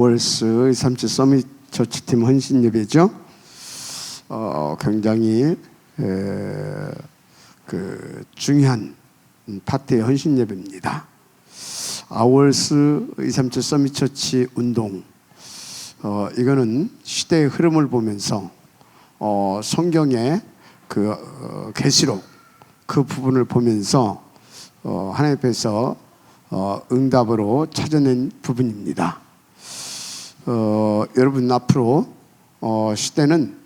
월스 3치 서밋 처치팀 헌신 예배죠. 굉장히 중요한 파트의 헌신 예배입니다. 아월스 237 서밋 처치 운동, 이거는 시대의 흐름을 보면서 성경의 계시록 그 부분을 보면서 하나님 앞에서 응답으로 찾아낸 부분입니다. 여러분, 앞으로 시대는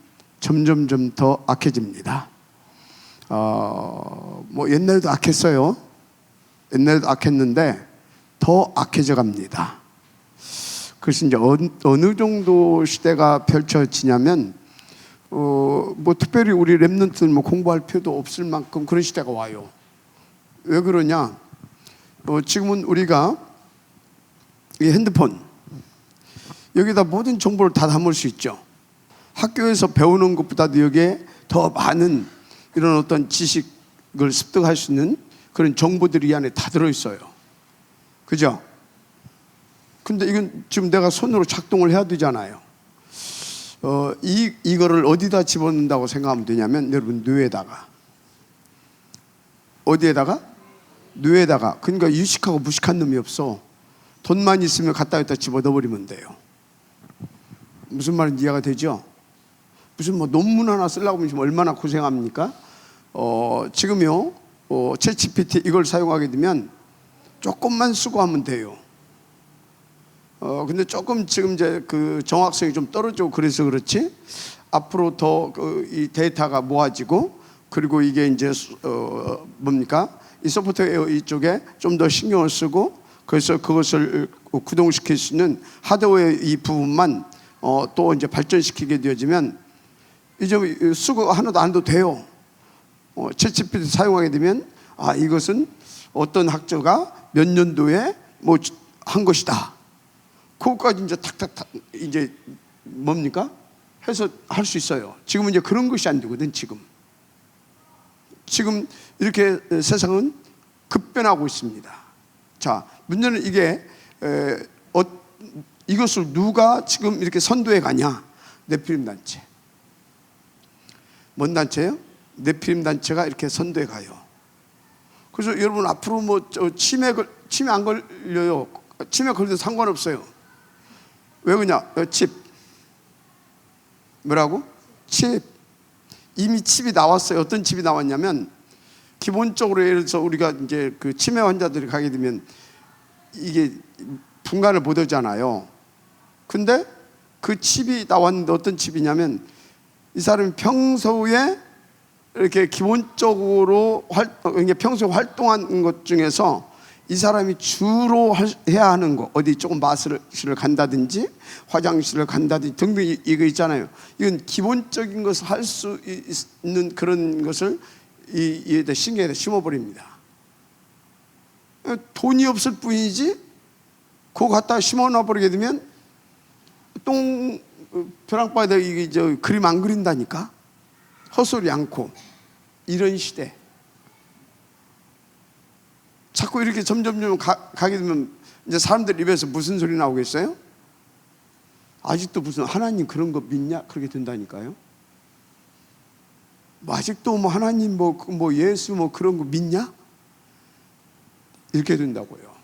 점점점 더 악해집니다. 옛날에도 악했어요. 옛날에도 악했는데 더 악해져 갑니다. 그래서 이제 어느 정도 시대가 펼쳐지냐면 특별히 우리 렘넌트는 공부할 필요도 없을 만큼 그런 시대가 와요. 왜 그러냐? 지금은 우리가 이 핸드폰 여기다 모든 정보를 다 담을 수 있죠. 학교에서 배우는 것보다도 여기에 더 많은 이런 어떤 지식을 습득할 수 있는 그런 정보들이 이 안에 다 들어있어요. 그죠? 근데 이건 지금 내가 손으로 작동을 해야 되잖아요. 이거를 어디다 집어넣는다고 생각하면 되냐면, 여러분, 뇌에다가. 어디에다가? 뇌에다가. 그러니까 유식하고 무식한 놈이 없어. 돈만 있으면 갖다 여기다 집어넣어버리면 돼요. 무슨 말인지 이해가 되죠? 무슨 논문 하나 쓰려고 하면 얼마나 고생합니까? 지금요, 챗GPT 이걸 사용하게 되면 조금만 수고하면 돼요. 근데 조금 지금 이제 정확성이 좀 떨어지고 그래서 그렇지, 앞으로 더 이 데이터가 모아지고, 그리고 이게 이제 이 소프트웨어 이쪽에 좀 더 신경을 쓰고, 그래서 그것을 구동시킬 수 있는 하드웨어 이 부분만 또 이제 발전시키게 되어지면 이제 수고 하나도 안 해도 돼요. 챗GPT 사용하게 되면 이것은 어떤 학자가 몇 년도에 한 것이다. 그것까지 이제 탁탁탁 이제 해서 할 수 있어요. 지금은 이제 그런 것이 안 되거든. 지금 이렇게 세상은 급변하고 있습니다. 자, 문제는 이게 이것을 누가 지금 이렇게 선도해 가냐? 네피림 단체. 뭔 단체예요? 네피림 단체가 이렇게 선도해 가요. 그래서 여러분, 앞으로 치매 안 걸려요. 치매 걸려도 상관없어요. 왜 그러냐? 칩. 뭐라고? 칩. 이미 칩이 나왔어요. 어떤 칩이 나왔냐면, 기본적으로 예를 들어서 우리가 이제 치매 환자들이 가게 되면 이게 분간을 못 하잖아요. 근데 그 칩이 나왔는데 어떤 칩이냐면, 이 사람이 평소에 이렇게 기본적으로 평소에 활동한 것 중에서 이 사람이 주로 해야 하는 거, 어디 조금 마술실을 간다든지 화장실을 간다든지 등등 이거 있잖아요. 이건 기본적인 것을 할 수 있는 그런 것을 이에다 신경에다 심어버립니다. 돈이 없을 뿐이지 그거 갖다 심어놔버리게 되면 벼랑바닥에 이게 그림 안 그린다니까. 헛소리 않고. 이런 시대. 자꾸 이렇게 점점 가게 되면 이제 사람들 입에서 무슨 소리 나오겠어요? 아직도 무슨 하나님 그런 거 믿냐? 그렇게 된다니까요. 아직도 하나님 예수 그런 거 믿냐? 이렇게 된다고요.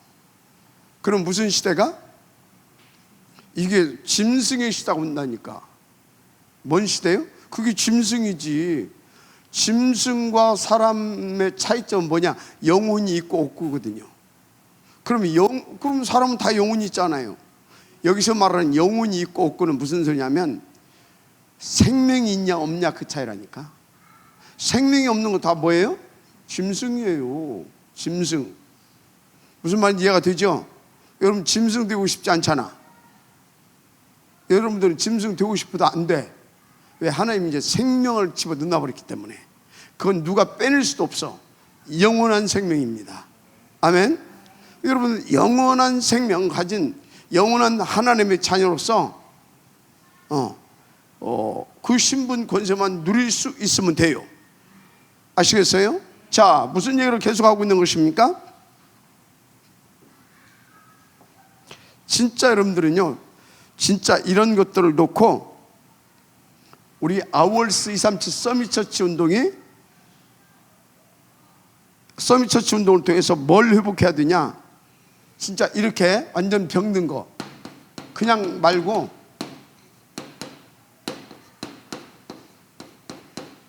그럼 무슨 시대가? 이게 짐승의 시대가 온다니까. 뭔 시대요? 그게 짐승이지. 짐승과 사람의 차이점은 뭐냐? 영혼이 있고 없고거든요. 그럼 사람은 다 영혼이 있잖아요. 여기서 말하는 영혼이 있고 없고는 무슨 소리냐면, 생명이 있냐 없냐 그 차이라니까. 생명이 없는 거 다 뭐예요? 짐승이에요. 짐승. 무슨 말인지 이해가 되죠? 여러분, 짐승 되고 싶지 않잖아. 여러분들은 짐승 되고 싶어도 안 돼. 왜? 하나님이 이제 생명을 집어 넣어버렸기 때문에. 그건 누가 빼낼 수도 없어. 영원한 생명입니다. 아멘. 여러분, 영원한 생명 가진 영원한 하나님의 자녀로서 그 신분 권세만 누릴 수 있으면 돼요. 아시겠어요? 자, 무슨 얘기를 계속하고 있는 것입니까? 진짜 여러분들은요, 진짜 이런 것들을 놓고 우리 아월스 237 서밋처치 운동을 통해서 뭘 회복해야 되냐? 진짜 이렇게 완전 병든 거 그냥 말고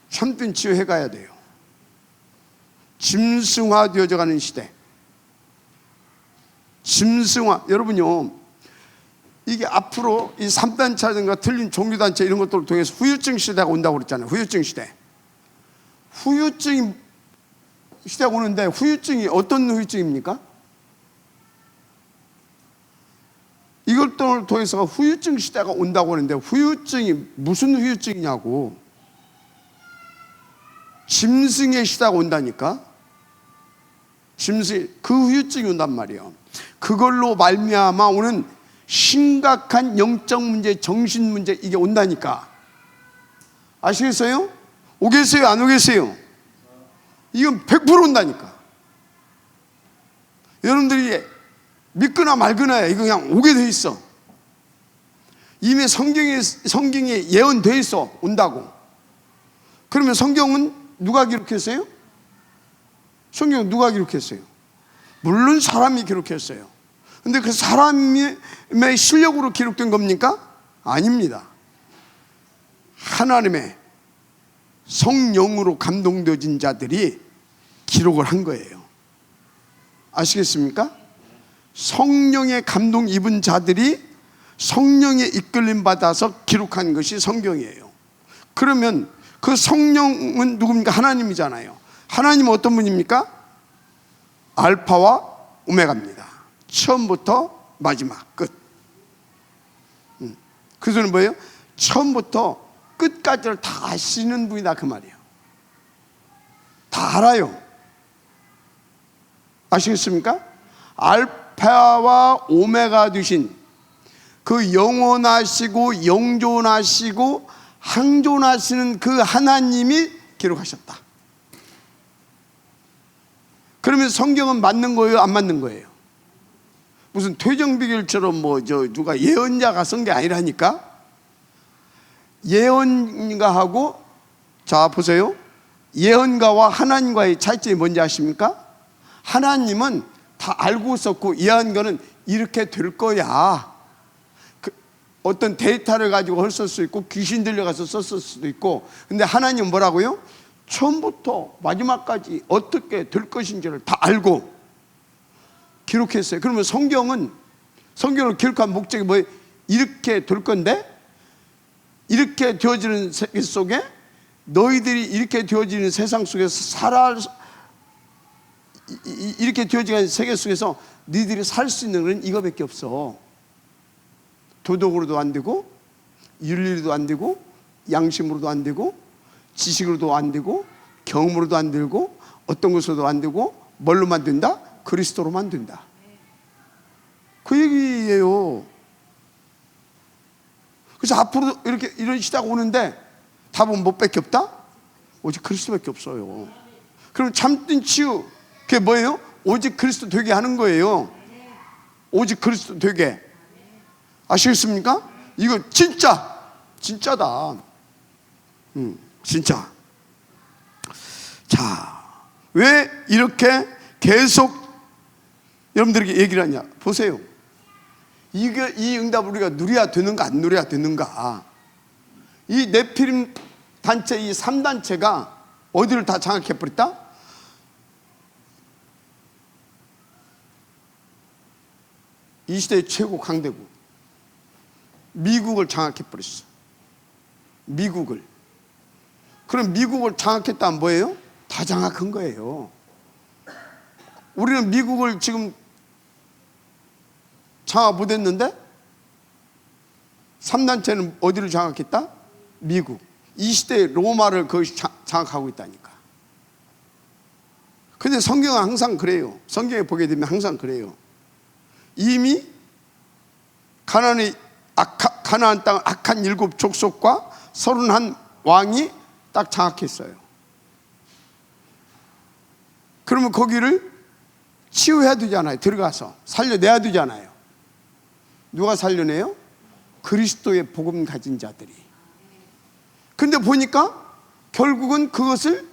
참된 치유해 가야 돼요. 짐승화 되어져 가는 시대. 짐승화. 여러분요, 이게 앞으로 이 3단체라든가 틀린 종교단체 이런 것들을 통해서 후유증 시대가 온다고 그랬잖아요. 후유증 시대. 후유증 시대가 오는데, 후유증이 어떤 후유증입니까? 이것들을 통해서 후유증 시대가 온다고 하는데, 후유증이 무슨 후유증이냐고. 짐승의 시대가 온다니까. 짐승, 그 후유증이 온단 말이에요. 그걸로 말미암아 오는 심각한 영적 문제, 정신 문제, 이게 온다니까. 아시겠어요? 오겠어요? 안 오겠어요? 이건 100% 온다니까. 여러분들이 믿거나 말거나 이거 그냥 오게 돼 있어. 이미 성경에 예언돼 있어. 온다고. 그러면 성경은 누가 기록했어요? 성경은 누가 기록했어요? 물론 사람이 기록했어요. 근데 그 사람의 실력으로 기록된 겁니까? 아닙니다. 하나님의 성령으로 감동되어진 자들이 기록을 한 거예요. 아시겠습니까? 성령의 감동 입은 자들이 성령의 이끌림 받아서 기록한 것이 성경이에요. 그러면 그 성령은 누굽니까? 하나님이잖아요. 하나님은 어떤 분입니까? 알파와 오메가입니다. 처음부터 마지막 끝. 그 소리는 뭐예요? 처음부터 끝까지를 다 아시는 분이다 그 말이에요. 다 알아요. 아시겠습니까? 알파와 오메가 되신 그 영원하시고 영존하시고 항존하시는 그 하나님이 기록하셨다. 그러면 성경은 맞는 거예요? 안 맞는 거예요? 무슨 퇴정비결처럼 누가 예언자가 쓴 게 아니라니까? 예언가하고, 자 보세요. 예언가와 하나님과의 차이점이 뭔지 아십니까? 하나님은 다 알고 있었고, 예언가는 이렇게 될 거야. 어떤 데이터를 가지고 했을 수 있고, 귀신 들려가서 썼을 수도 있고. 근데 하나님은 뭐라고요? 처음부터 마지막까지 어떻게 될 것인지를 다 알고 기록했어요. 그러면 성경을 기록한 목적이 뭐예요? 이렇게 될 건데, 이렇게 되어지는 세계 속에, 너희들이 이렇게 되어지는 세상 속에서 이렇게 되어지는 세계 속에서 너희들이 살 수 있는 건 이거밖에 없어. 도덕으로도 안 되고, 윤리로도 안 되고, 양심으로도 안 되고, 지식으로도 안 되고, 경험으로도 안 되고, 어떤 것으로도 안 되고, 뭘로만 된다? 그리스도로만 된다. 그 얘기예요. 그래서 앞으로 이런 시대가 오는데 답은 뭐밖에 없다? 오직 그리스도밖에 없어요. 그럼 참된 치유, 그게 뭐예요? 오직 그리스도 되게 하는 거예요. 오직 그리스도 되게. 아시겠습니까? 이거 진짜다. 진짜. 자, 왜 이렇게 계속 여러분들에게 얘기를 하냐? 보세요. 이 응답을 우리가 누려야 되는가 안 누려야 되는가? 이 네피림 단체, 이 3단체가 어디를 다 장악해버렸다? 이 시대의 최고 강대국 미국을 장악해버렸어. 미국을. 그럼 미국을 장악했다면 뭐예요? 다 장악한 거예요. 우리는 미국을 지금 장악 못했는데 3단체는 어디를 장악했다? 미국. 이 시대에 로마를 거의 장악하고 있다니까. 근데 성경은 항상 그래요. 성경에 보게 되면 항상 그래요. 이미 가나안 땅 악한 7 족속과 31 왕이 딱 장악했어요. 그러면 거기를 치유해야 되잖아요. 들어가서 살려내야 되잖아요. 누가 살려내요? 그리스도의 복음 가진 자들이. 근데 보니까 결국은 그것을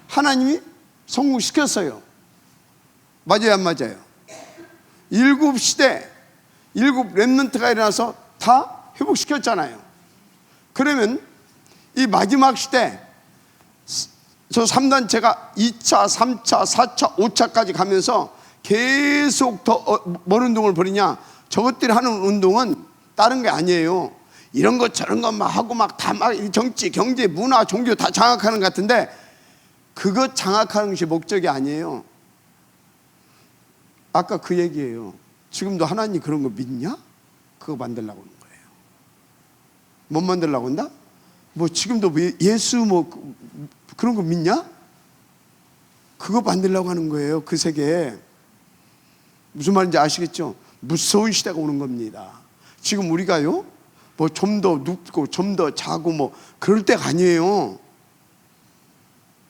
하나님이 성공시켰어요. 맞아요, 안 맞아요? 일곱 시대, 일곱 렘넌트가 일어나서 다 회복시켰잖아요. 그러면 이 마지막 시대, 저 3단체가 2차, 3차, 4차, 5차까지 가면서 계속 더 뭔 운동을 벌이냐? 저것들이 하는 운동은 다른 게 아니에요. 이런 것 저런 것 막 하고 막 다 막 정치, 경제, 문화, 종교 다 장악하는 것 같은데, 그것 장악하는 것이 목적이 아니에요. 아까 그 얘기예요. 지금도 하나님 그런 거 믿냐? 그거 만들려고 하는 거예요. 못 만들려고 한다? 뭐 지금도 예수 뭐 그런 거 믿냐? 그거 만들려고 하는 거예요. 그 세계에. 무슨 말인지 아시겠죠? 무서운 시대가 오는 겁니다. 지금 우리가요, 뭐 좀 더 눕고 좀 더 자고 뭐 그럴 때가 아니에요.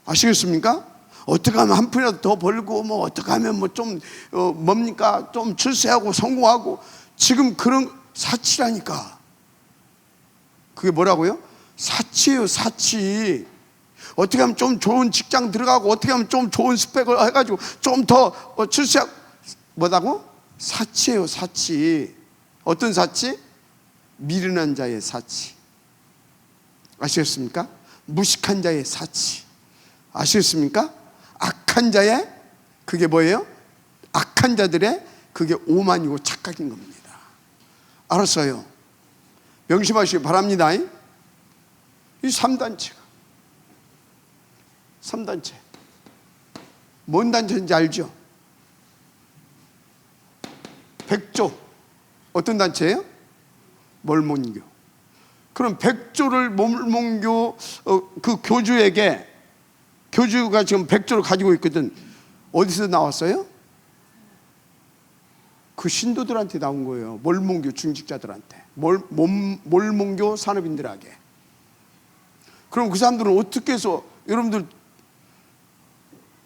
아시겠습니까? 어떻게 하면 한 푼이라도 더 벌고 뭐 어떻게 하면 뭐 좀 뭡니까? 좀 출세하고 성공하고, 지금 그런 사치라니까. 그게 뭐라고요? 사치예요, 사치. 어떻게 하면 좀 좋은 직장 들어가고 어떻게 하면 좀 좋은 스펙을 해가지고 좀 더 출세하고, 뭐라고? 사치예요, 사치. 어떤 사치? 미련한 자의 사치. 아시겠습니까? 무식한 자의 사치. 아시겠습니까? 악한 자의, 그게 뭐예요? 악한 자들의 그게 오만이고 착각인 겁니다. 알았어요? 명심하시기 바랍니다. 이 3단체가, 3단체 뭔 단체인지 알죠? 백조. 어떤 단체예요? 몰몬교. 그럼 백조를 몰몬교 그 교주에게, 교주가 지금 백조를 가지고 있거든. 어디서 나왔어요? 그 신도들한테 나온 거예요. 몰몬교 중직자들한테, 몰몬교 산업인들에게. 그럼 그 사람들은 어떻게 해서, 여러분들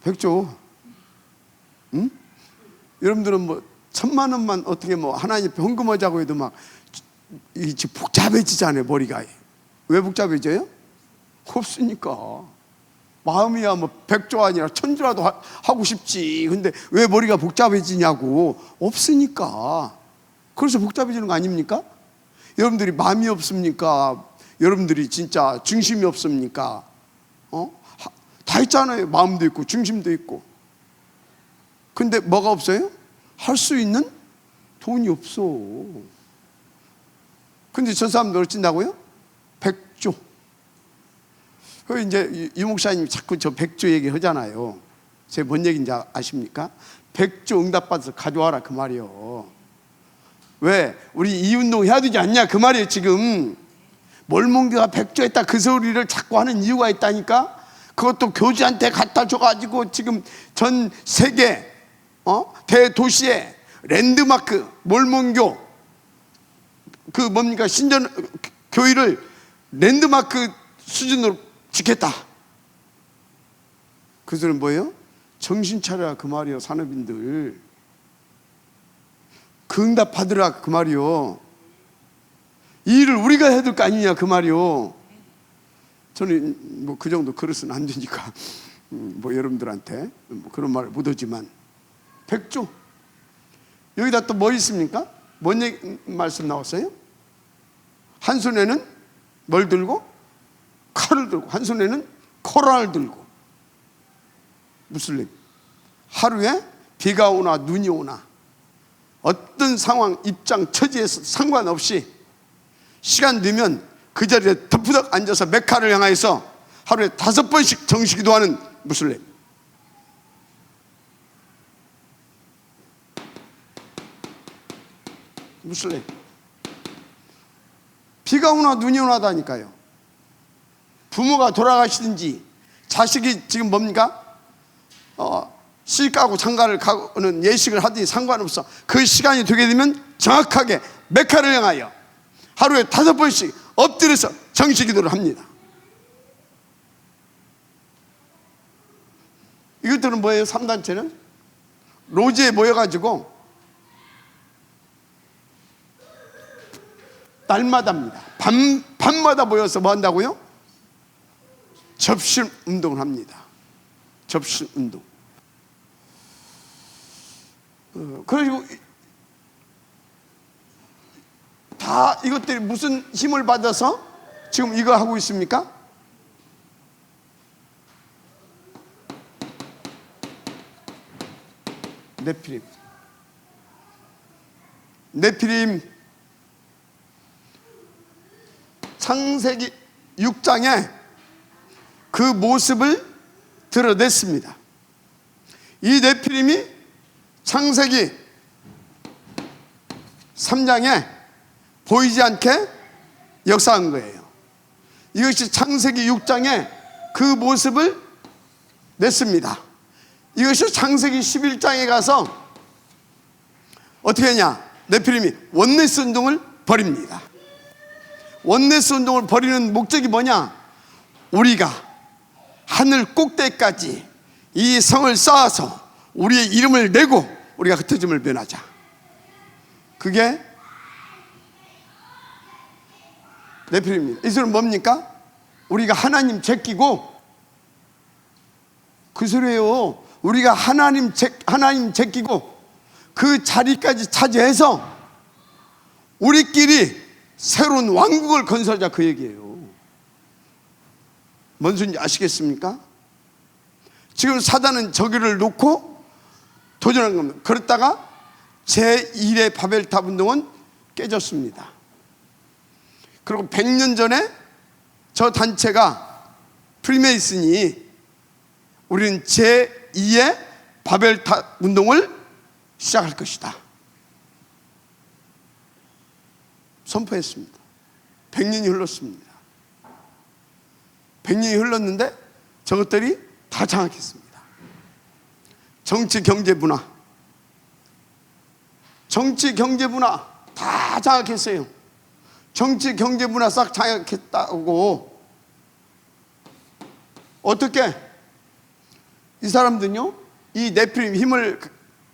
백조, 응? 여러분들은 뭐 1,000만 원만 어떻게 뭐 하나님 헌금하자고 해도 막 이게 복잡해지잖아요. 머리가. 왜 복잡해져요? 없으니까. 마음이야 뭐 100조 아니라 1,000조라도 하고 싶지. 근데 왜 머리가 복잡해지냐고. 없으니까. 그래서 복잡해지는 거 아닙니까? 여러분들이 마음이 없습니까? 여러분들이 진짜 중심이 없습니까? 다 있잖아요. 마음도 있고 중심도 있고. 근데 뭐가 없어요? 할 수 있는 돈이 없어. 근데 저 사람들 어쩐다고요? 백조. 그 이제 유 목사님이 자꾸 저 백조 얘기 하잖아요. 제가 뭔 얘기인지 아십니까? 백조 응답받아서 가져와라 그 말이요. 왜? 우리 이 운동 해야 되지 않냐 그 말이에요. 지금 몰몬교가 백조했다 그 소리를 자꾸 하는 이유가 있다니까. 그것도 교주한테 갖다 줘가지고 지금 전 세계 대도시에 랜드마크 몰몬교 그 뭡니까 신전 교회를 랜드마크 수준으로 지켰다. 그 소리는 뭐예요? 정신 차려라 그 말이요. 산업인들 그 응답 받으라 그 말이요. 이 일을 우리가 해야 될 거 아니냐 그 말이요. 저는 뭐 그 정도 그릇은 안 되니까 뭐 여러분들한테 뭐 그런 말을 못하지만, 백조. 여기다 또 뭐 있습니까? 뭔 말씀 나왔어요? 한 손에는 뭘 들고? 칼을 들고, 한 손에는 코란을 들고. 무슬림. 하루에 비가 오나 눈이 오나 어떤 상황, 입장, 처지에서 상관없이 시간 되면 그 자리에 덮으덕 앉아서 메카를 향하여서 하루에 5번씩 정식기도하는 무슬림. 무슬림. 비가 오나 눈이 오나다니까요. 부모가 돌아가시든지 자식이 지금 뭡니까? 시집가고 장가를 가는 예식을 하든지 상관없어. 그 시간이 되게 되면 정확하게 메카를 향하여 하루에 5번씩 엎드려서 정식기도를 합니다. 이것들은 뭐예요? 3단체는 로지에 모여가지고 날마다입니다. 밤마다 모여서 뭐 한다고요? 접신 운동을 합니다. 접신 운동. 그리고 다 이것들이 무슨 힘을 받아서 지금 이거 하고 있습니까? 네피림 창세기 6장에 그 모습을 드러냈습니다. 이 네피림이 창세기 3장에 보이지 않게 역사한 거예요. 이것이 창세기 6장에 그 모습을 냈습니다. 이것이 창세기 11장에 가서 어떻게 하냐? 네피림이 원네스 운동을 벌입니다. 원네스 운동을 벌이는 목적이 뭐냐? 우리가 하늘 꼭대기까지 이 성을 쌓아서 우리의 이름을 내고 우리가 흩어짐을 면하자. 그게 네피림입니다. 이 소리는 뭡니까? 우리가 하나님 제끼고, 그 소리예요. 우리가 하나님 제끼고 그 자리까지 차지해서 우리끼리 새로운 왕국을 건설하자, 그 얘기예요. 뭔 소리인지 아시겠습니까? 지금 사단은 저기를 놓고 도전한 겁니다. 그랬다가 제1의 바벨탑 운동은 깨졌습니다. 그리고 100년 전에 저 단체가 프리메이슨이 우리는 제2의 바벨탑 운동을 시작할 것이다 선포했습니다. 100년이 흘렀습니다. 100년이 흘렀는데 저것들이 다 장악했습니다. 정치, 경제, 문화 다 장악했어요. 정치, 경제, 문화 싹 장악했다고. 어떻게? 이 사람들은요, 이 네피림 힘을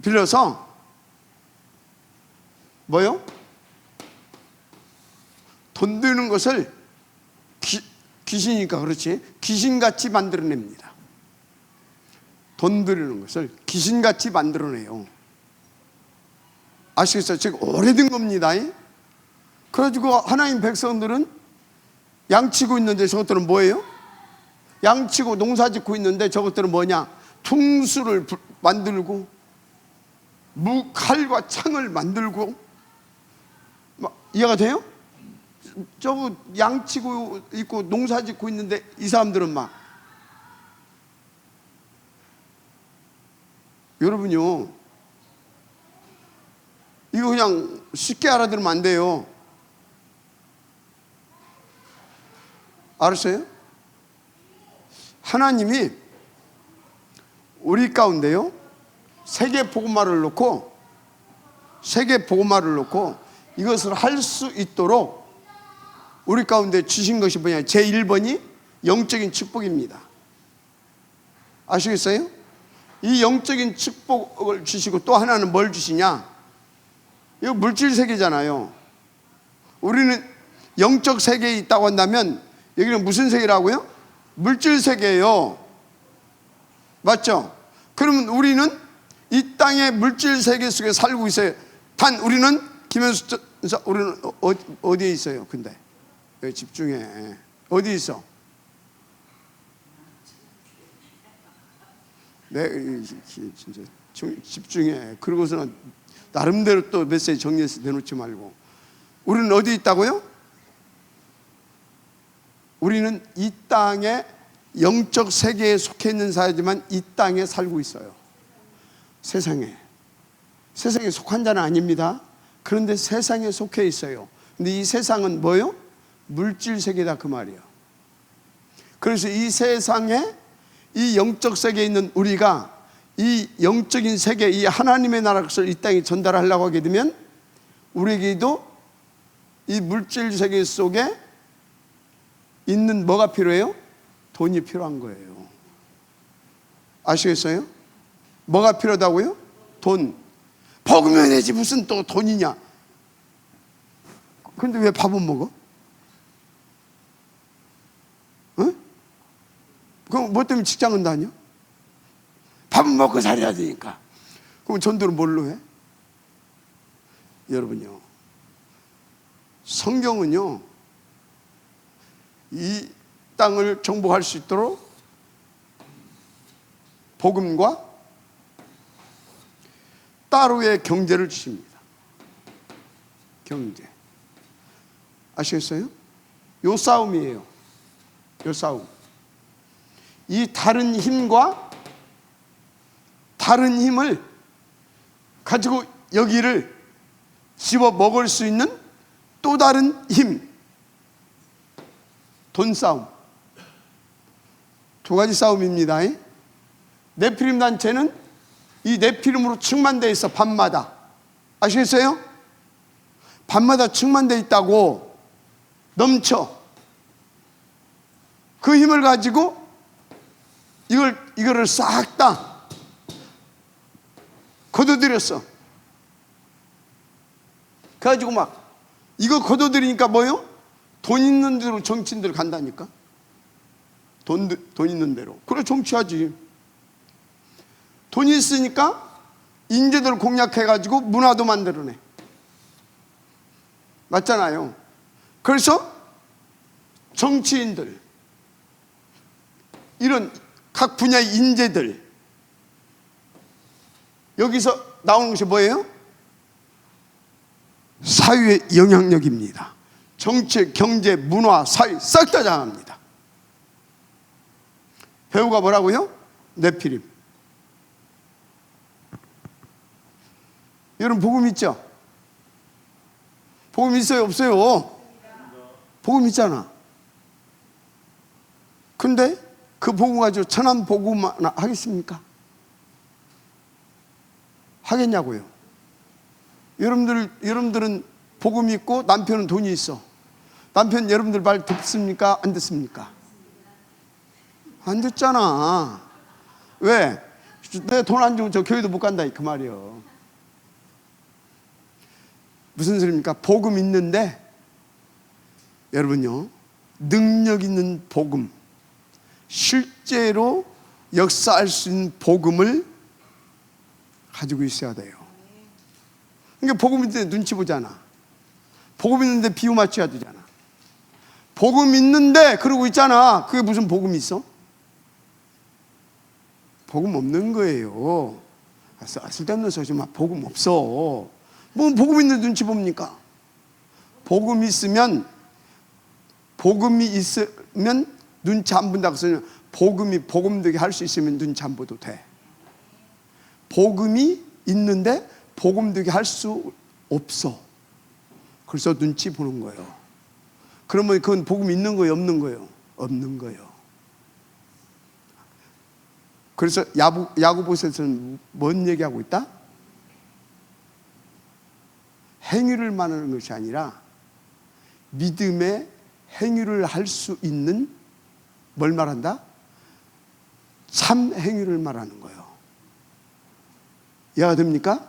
빌려서 뭐요? 돈 드는 것을 귀신이니까 그렇지, 귀신같이 만들어냅니다. 돈 드리는 것을 귀신같이 만들어내요. 아시겠어요? 지금 오래된 겁니다. 그래가지고 하나님 백성들은 양치고 있는데 저것들은 뭐예요? 양치고 농사 짓고 있는데 저것들은 뭐냐? 퉁수를 만들고 칼과 창을 만들고, 이해가 돼요? 저거 양치고 있고 농사 짓고 있는데 이 사람들은 막, 여러분요, 이거 그냥 쉽게 알아들으면 안 돼요. 알았어요? 하나님이 우리 가운데요, 세계 복음화를 놓고 이것을 할 수 있도록 우리 가운데 주신 것이 뭐냐? 제1번이 영적인 축복입니다. 아시겠어요? 이 영적인 축복을 주시고 또 하나는 뭘 주시냐? 이거 물질 세계잖아요. 우리는 영적 세계에 있다고 한다면 여기는 무슨 세계라고요? 물질 세계예요. 맞죠? 그러면 우리는 이 땅의 물질 세계 속에 살고 있어요. 단 우리는, 김현수 전사, 우리는 어디에 있어요? 근데 여기 집중해. 어디 있어? 네, 진짜 집중해. 그러고서는 나름대로 또 메시지 정리해서 내놓지 말고. 우리는 어디 있다고요? 우리는 이 땅의 영적 세계에 속해 있는 사회지만 이 땅에 살고 있어요. 세상에 속한 자는 아닙니다. 그런데 세상에 속해 있어요. 근데 이 세상은 뭐예요? 물질 세계다, 그 말이에요. 그래서 이 세상에, 이 영적 세계에 있는 우리가 이 영적인 세계, 이 하나님의 나라 것을 이 땅에 전달하려고 하게 되면 우리에게도 이 물질 세계 속에 있는 뭐가 필요해요? 돈이 필요한 거예요. 아시겠어요? 뭐가 필요하다고요? 돈. 복음이 되지 무슨 또 돈이냐? 근데 왜 밥은 먹어? 어? 그럼 뭐 때문에 직장은 다녀? 밥은 먹고 살아야 되니까. 그럼 전도를 뭘로 해? 여러분요, 성경은요, 이 땅을 정복할 수 있도록 복음과 따로의 경제를 주십니다. 경제. 아시겠어요? 요 싸움이에요. 요 싸움. 이 다른 힘과 다른 힘을 가지고 여기를 집어 먹을 수 있는 또 다른 힘. 돈 싸움. 두 가지 싸움입니다. 네피림 단체는 이 네피림으로 충만되어 있어. 밤마다. 아시겠어요? 밤마다 충만되어 있다고. 넘쳐. 그 힘을 가지고 이거를 싹 다 거둬들였어. 그래가지고 막 이거 거둬들이니까 뭐요? 돈 있는 대로 정치인들 간다니까. 돈 있는 대로. 그래, 정치하지. 돈이 있으니까 인재들 공략해가지고 문화도 만들어내. 맞잖아요. 그래서 정치인들, 이런 각 분야의 인재들, 여기서 나오는 것이 뭐예요? 사회의 영향력입니다. 정치, 경제, 문화, 사회 싹 다 장합니다. 배우가 뭐라고요? 네피림. 여러분 복음 있죠? 복음 있어요? 없어요? 복음 있잖아. 근데 그 복음 가지고 천한 복음 하겠습니까? 하겠냐고요? 여러분들은 복음이 있고 남편은 돈이 있어. 남편 여러분들 말 듣습니까? 안 듣습니까? 안 듣잖아. 왜? 내 돈 안 주면 저 교회도 못 간다 그 말이요. 무슨 소리입니까? 복음 있는데 여러분요, 능력 있는 복음, 실제로 역사할 수 있는 복음을 가지고 있어야 돼요. 그러니까 복음 있는데 눈치 보잖아. 복음 있는데 비유 맞춰야 되잖아. 복음 있는데 그러고 있잖아. 그게 무슨 복음이 있어? 복음 없는 거예요. 쓸데없는 소리 마. 복음 없어. 뭐 복음 있는데 눈치 봅니까? 복음이 있으면 눈치 안 본다고 해서 복음이 복음되게 할 수 있으면 눈치 안 보도 돼. 복음이 있는데 복음되게 할 수 없어. 그래서 눈치 보는 거예요. 그러면 그건 복음 있는 거예요, 없는 거예요? 없는 거예요. 그래서 야고보서에서는 뭔 얘기하고 있다? 행위를 말하는 것이 아니라 믿음의 행위를 할 수 있는 뭘 말한다? 참 행위를 말하는 거예요. 이해가 됩니까?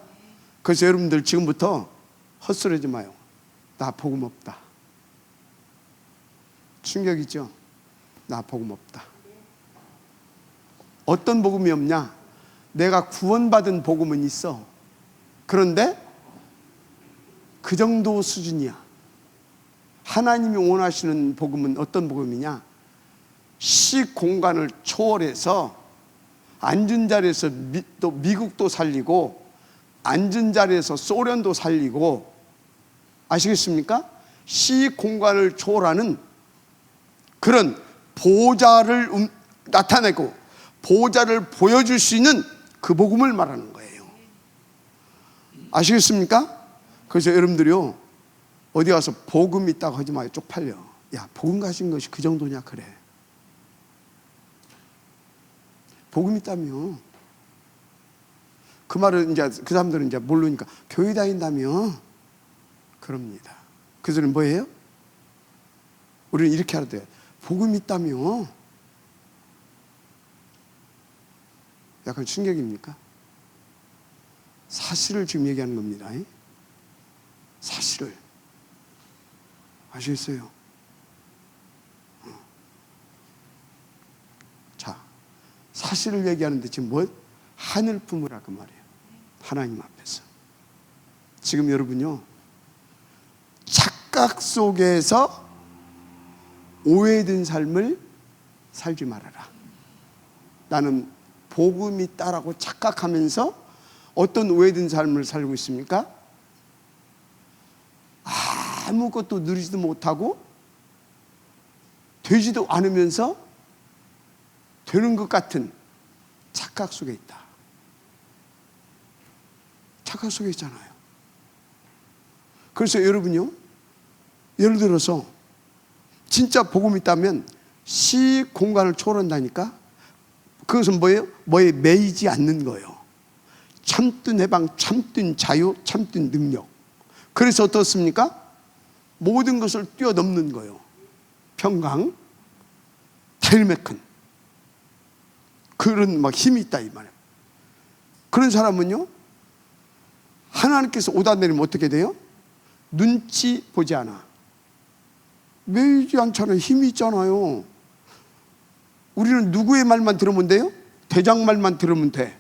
그래서 여러분들 지금부터 헛소리하지 마요. 나 복음 없다. 충격이죠? 나 복음 없다. 어떤 복음이 없냐? 내가 구원받은 복음은 있어. 그런데 그 정도 수준이야. 하나님이 원하시는 복음은 어떤 복음이냐? 시공간을 초월해서 앉은 자리에서 또 미국도 살리고 앉은 자리에서 소련도 살리고, 아시겠습니까? 시공간을 초월하는 그런 보좌를 나타내고 보좌를 보여줄 수 있는 그 복음을 말하는 거예요. 아시겠습니까? 그래서 여러분들이요, 어디 가서 복음 있다고 하지 마요. 쪽팔려. 야, 복음 가진 것이 그 정도냐? 그래. 복음 있다며. 그 말을 이제 그 사람들은 이제 모르니까 교회 다닌다며 그럽니다. 그 소리는 뭐예요? 우리는 이렇게 해야 돼. 복음 있다며. 약간 충격입니까? 사실을 지금 얘기하는 겁니다. 사실을. 아시겠어요? 자, 사실을 얘기하는데 지금 뭐? 하늘 품으라 그 말이에요. 하나님 앞에서. 지금 여러분요, 착각 속에서 오해된 삶을 살지 말아라. 나는 복음이 있다라고 착각하면서 어떤 오해된 삶을 살고 있습니까? 아무것도 누리지도 못하고 되지도 않으면서 되는 것 같은 착각 속에 있다. 착각 속에 있잖아요. 그래서 여러분요, 예를 들어서 진짜 복음이 있다면 시 공간을 초월한다니까. 그것은 뭐예요? 뭐에 매이지 않는 거예요. 참된 해방, 참된 자유, 참된 능력. 그래서 어떻습니까? 모든 것을 뛰어넘는 거예요. 평강, 타일메큰, 그런 막 힘이 있다 이 말이에요. 그런 사람은요, 하나님께서 오다 내리면 어떻게 돼요? 눈치 보지 않아. 매이지 않잖아요. 힘이 있잖아요. 우리는 누구의 말만 들으면 돼요? 대장 말만 들으면 돼.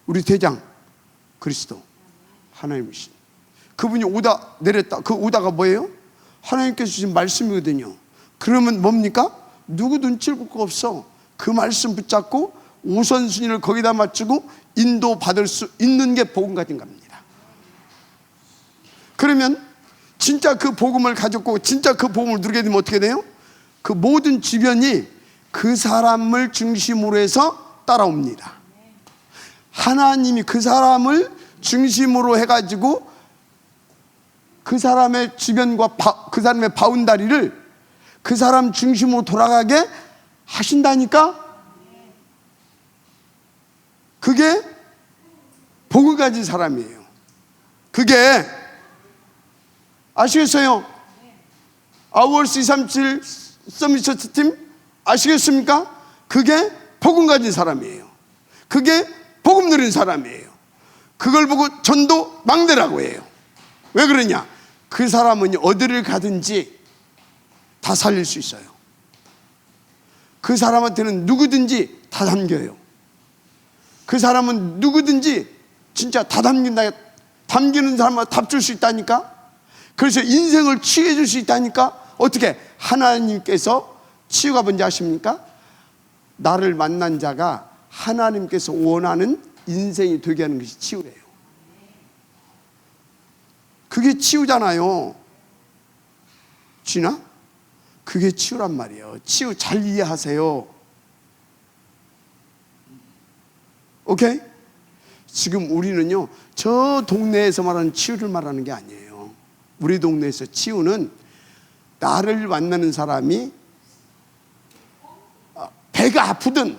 우리 대장 그리스도 하나님이신 그분이 오다 내렸다. 그 오다가 뭐예요? 하나님께서 주신 말씀이거든요. 그러면 뭡니까? 누구 눈치를 볼 거 없어. 그 말씀 붙잡고 우선순위를 거기다 맞추고 인도받을 수 있는 게 복음 가진 겁니다. 그러면 진짜 그 복음을 가졌고 진짜 그 복음을 누리게 되면 어떻게 돼요? 그 모든 주변이 그 사람을 중심으로 해서 따라옵니다. 하나님이 그 사람을 중심으로 해가지고 그 사람의 주변과 그 사람의 바운다리를 그 사람 중심으로 돌아가게 하신다니까. 그게 복을 가진 사람이에요. 그게 아시겠어요? 아워스 237 서밋 처치 팀 아시겠습니까? 그게 복음 가진 사람이에요. 그게 복음 누린 사람이에요. 그걸 보고 전도 망대라고 해요. 왜 그러냐? 그 사람은 어디를 가든지 다 살릴 수 있어요. 그 사람한테는 누구든지 다 담겨요. 그 사람은 누구든지 진짜 다 담긴다. 담기는 사람은 답 줄 수 있다니까. 그래서 인생을 치유해 줄 수 있다니까. 어떻게? 하나님께서 치유가 뭔지 아십니까? 나를 만난 자가 하나님께서 원하는 인생이 되게 하는 것이 치유예요. 그게 치유잖아요. 지나? 그게 치유란 말이에요. 치유 잘 이해하세요. 오케이? 지금 우리는요, 저 동네에서 말하는 치유를 말하는 게 아니에요. 우리 동네에서 치유는 나를 만나는 사람이 배가 아프든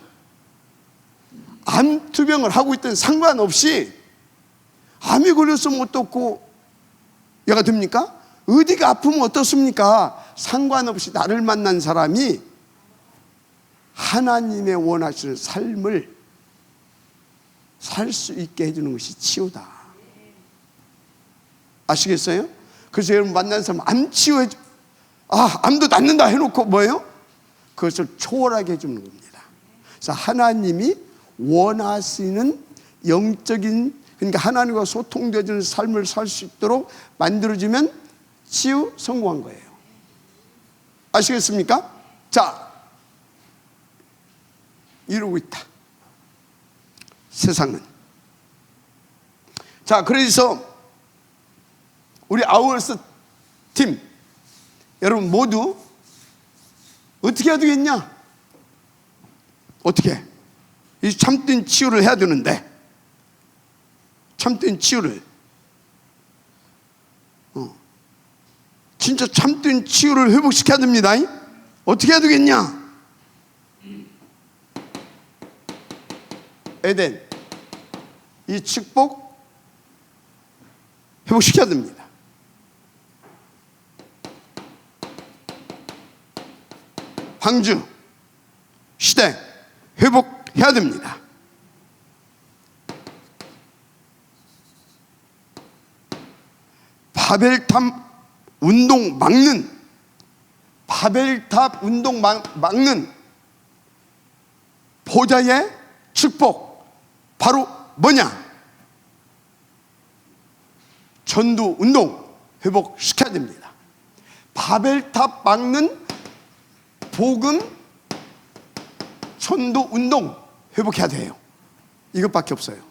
암투병을 하고 있든 상관없이 암이 걸렸으면 어떻고 얘가 됩니까? 어디가 아프면 어떻습니까? 상관없이 나를 만난 사람이 하나님의 원하시는 삶을 살 수 있게 해주는 것이 치유다. 아시겠어요? 그래서 여러분 만난 사람 암 치유해, 암도 낫는다 해놓고 뭐예요? 그것을 초월하게 해주는 겁니다. 그래서 하나님이 원하시는 영적인, 그러니까 하나님과 소통되어지는 삶을 살 수 있도록 만들어주면 치유 성공한 거예요. 아시겠습니까? 자, 이러고 있다 세상은. 자, 그래서 우리 아워스 팀 여러분 모두 어떻게 해야 되겠냐? 어떻게? 이 참된 치유를 해야 되는데, 참된 치유를 진짜 참된 치유를 회복시켜야 됩니다. 어떻게 해야 되겠냐? 에덴 이 축복 회복시켜야 됩니다. 황주 시대 회복해야 됩니다. 바벨탑 운동 막는 바벨탑 운동 막는 보좌의 축복 바로 뭐냐? 전도 운동 회복시켜야 됩니다. 바벨탑 막는 복음 전도 운동 회복해야 돼요. 이것밖에 없어요.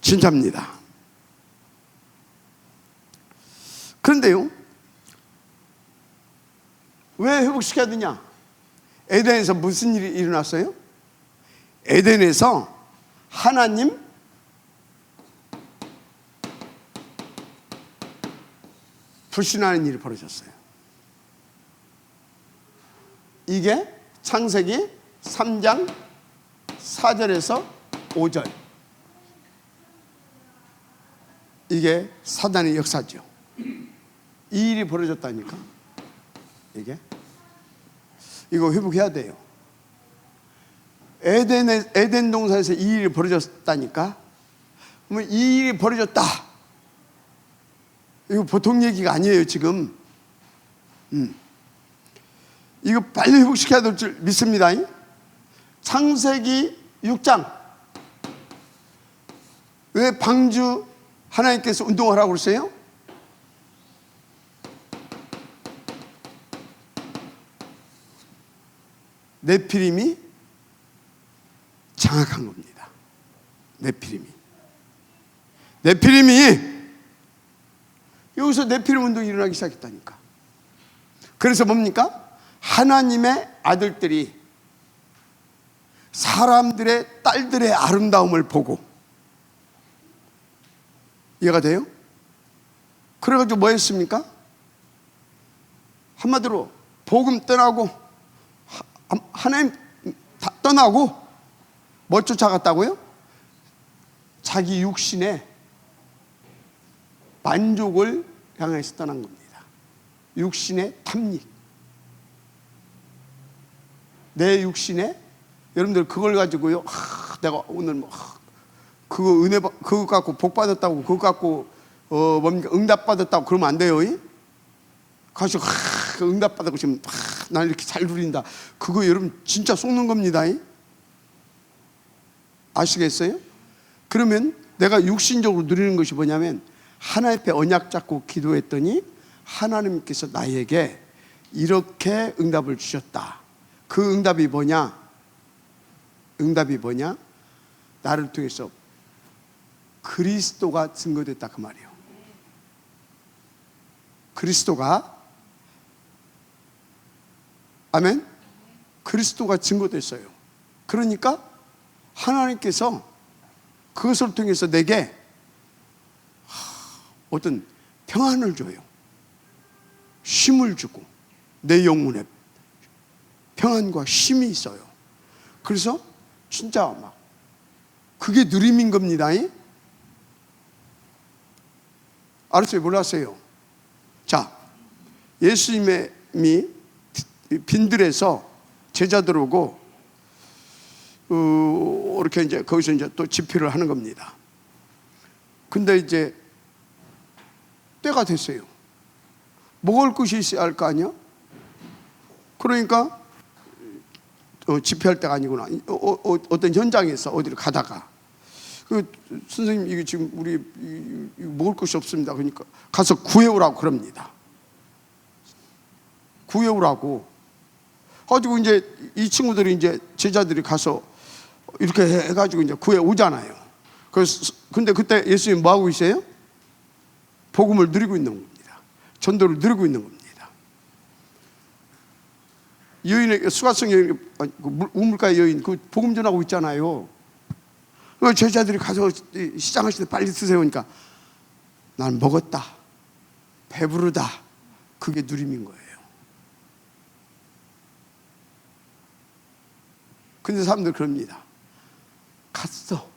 진짜입니다. 그런데요, 왜 회복시켜야 되냐? 에덴에서 무슨 일이 일어났어요? 에덴에서 하나님 불신하는 일이 벌어졌어요. 이게 창세기 3장 4절에서 5절. 이게 사단의 역사죠. 이 일이 벌어졌다니까. 이거 회복해야 돼요. 에덴 동산에서 이 일이 벌어졌다니까. 그러면 이 일이 벌어졌다. 이거 보통 얘기가 아니에요 지금. 이거 빨리 회복시켜야 될 줄 믿습니다. 창세기 6장. 왜 방주 하나님께서 운동하라고 그러세요? 네피림이 장악한 겁니다. 네피림이 여기서 네피림 운동이 일어나기 시작했다니까. 그래서 뭡니까? 하나님의 아들들이 사람들의 딸들의 아름다움을 보고, 이해가 돼요? 그래가지고 뭐 했습니까? 한마디로 복음 떠나고 하나님 다 떠나고 뭐 쫓아갔다고요? 자기 육신의 만족을 향해서 떠난 겁니다. 육신의 탐닉. 내 육신에, 여러분들 그걸 가지고요, 내가 오늘 뭐 그거 은혜 그거 갖고 복 받았다고, 그거 갖고 뭡니까 응답 받았다고 그러면 안 돼요. 가서 응답 받았고 지금 난 이렇게 잘 누린다. 그거 여러분 진짜 속는 겁니다. 아시겠어요? 그러면 내가 육신적으로 누리는 것이 뭐냐면, 하나님 앞에 언약 잡고 기도했더니 하나님께서 나에게 이렇게 응답을 주셨다. 그 응답이 뭐냐? 나를 통해서 그리스도가 증거됐다 그 말이에요. 그리스도가, 아멘? 그리스도가 증거됐어요. 그러니까 하나님께서 그것을 통해서 내게 어떤 평안을 줘요. 쉼을 주고, 내 영혼에 평안과 쉼이 있어요. 그래서 진짜 막 그게 누림인 겁니다. 알았어요? 몰랐어요? 자, 예수님이 빈들에서 제자들 오고 이렇게 이제 거기서 이제 또 집회를 하는 겁니다. 근데 이제 때가 됐어요. 먹을 것이 있어야 할 거 아니야? 그러니까 집회할 때가 아니구나. 어떤 현장에서 어디를 가다가 선생님 이게 지금 우리 먹을 것이 없습니다. 그러니까 가서 구해오라고 그럽니다. 구해오라고. 가지고 이제 이 친구들이 이제 제자들이 가서 이렇게 해가지고 이제 구해오잖아요. 그래서 근데 그때 예수님 뭐 하고 있어요? 복음을 누리고 있는 겁니다. 전도를 누리고 있는 겁니다. 여인의 수가성 여인, 우물가 여인 그 복음 전하고 있잖아요. 제자들이 가서 시장하실 때 빨리 드세요. 그러니까 난 먹었다, 배부르다, 그게 누림인 거예요. 근데 사람들 그럽니다. 갔어,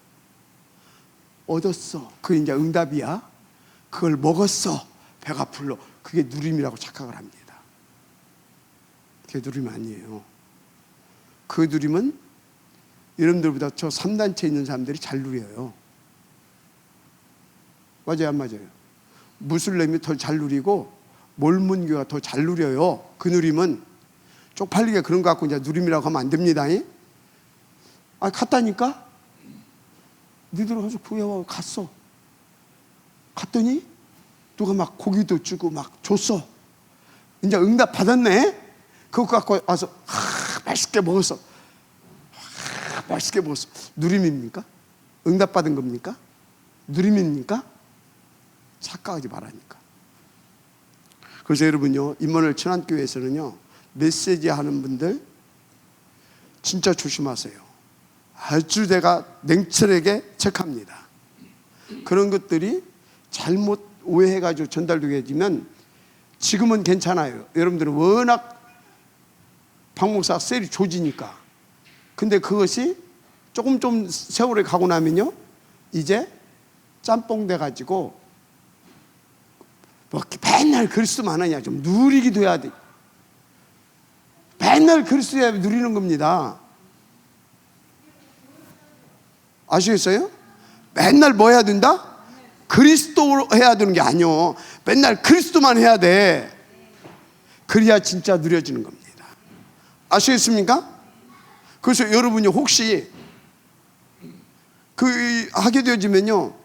얻었어, 그게 이제 응답이야. 그걸 먹었어, 배가 불러, 그게 누림이라고 착각을 합니다. 그게 누림 아니에요. 그 누림은 여러분들보다 저 3단체에 있는 사람들이 잘 누려요. 맞아요, 안 맞아요? 무슬림이 더 잘 누리고 몰몬교가 더 잘 누려요. 그 누림은 쪽팔리게 그런 거 갖고 이제 누림이라고 하면 안 됩니다. 갔다니까? 니들 가서 구해와 갔어. 갔더니 누가 막 고기도 주고 막 줬어. 이제 응답 받았네. 그거 갖고 와서 맛있게 먹었어. 맛있게 먹었어. 누림입니까? 응답 받은 겁니까? 누림입니까? 착각하지 말라니까. 그래서 여러분요, 임마누엘 천안교회에서는요, 메시지 하는 분들 진짜 조심하세요. 아주 내가 냉철하게 체크합니다. 그런 것들이 잘못 오해해가지고 전달되면 지금은 괜찮아요. 여러분들은 워낙 박 목사 셀이 조지니까. 근데 그것이 조금 좀 세월이 가고 나면요, 이제 짬뽕 돼가지고 뭐 맨날 그리스도만 하냐, 좀 누리기도 해야 돼. 맨날 그리스도야 누리는 겁니다. 아시겠어요? 맨날 뭐 해야 된다? 그리스도 해야 되는 게 아니요. 맨날 그리스도만 해야 돼. 그래야 진짜 누려지는 겁니다. 아시겠습니까? 그래서 여러분이 혹시 하게 되어지면요,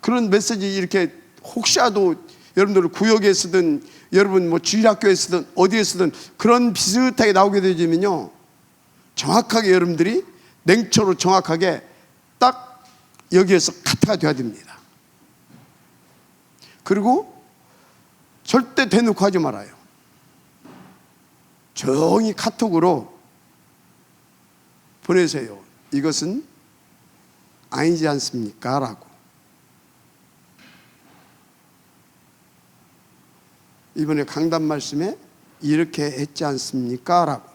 그런 메시지 이렇게 혹시라도 여러분들 구역에 쓰든 여러분 뭐 주일학교에 쓰든 어디에 쓰든 그런 비슷하게 나오게 되어지면요, 정확하게 여러분들이 냉초로 정확하게 딱 여기에서 카트가 돼야 됩니다. 그리고 절대 대놓고 하지 말아요. 조용히 카톡으로 보내세요. 이것은 아니지 않습니까? 라고. 이번에 강단 말씀에 이렇게 했지 않습니까? 라고.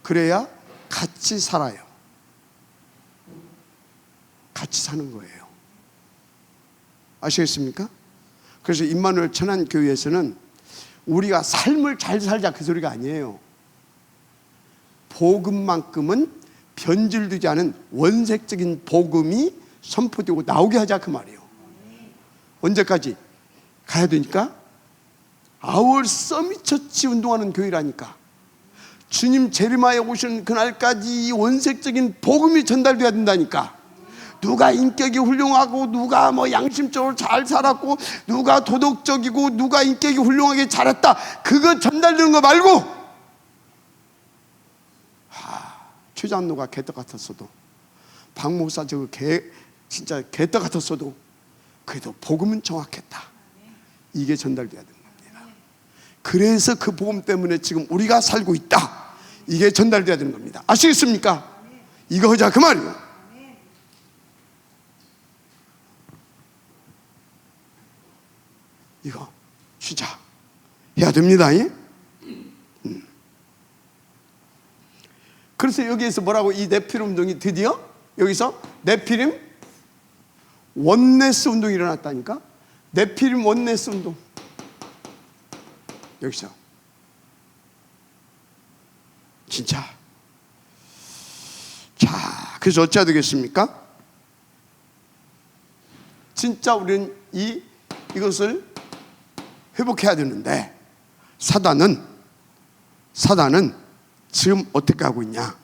그래야 같이 살아요. 같이 사는 거예요. 아시겠습니까? 그래서 임마누엘 천안교회에서는 우리가 삶을 잘 살자 그 소리가 아니에요. 복음만큼은 변질되지 않은 원색적인 복음이 선포되고 나오게 하자 그 말이에요. 언제까지? 가야 되니까 아월 서밋 처치 운동하는 교회라니까. 주님 재림하여 오시는 그날까지 이 원색적인 복음이 전달돼야 된다니까. 누가 인격이 훌륭하고 누가 뭐 양심적으로 잘 살았고 누가 도덕적이고 누가 인격이 훌륭하게 잘했다, 그거 전달되는 거 말고, 최 장로가 개떡 같았어도, 박 목사 저거 진짜 개떡 같았어도 그래도 복음은 정확했다, 이게 전달돼야 되는 겁니다. 그래서 그 복음 때문에 지금 우리가 살고 있다, 이게 전달돼야 되는 겁니다. 아시겠습니까? 이거 하자 그 말이에요. 이거 진짜 해야 됩니다. 그래서 여기에서 뭐라고, 이 네피림 운동이 드디어 여기서 네피림 원네스 운동이 일어났다니까. 네피림 원네스 운동 여기서 진짜. 자, 그래서 어찌해야 되겠습니까? 진짜 우리는 이것을 회복해야 되는데, 사단은 지금 어떻게 하고 있냐?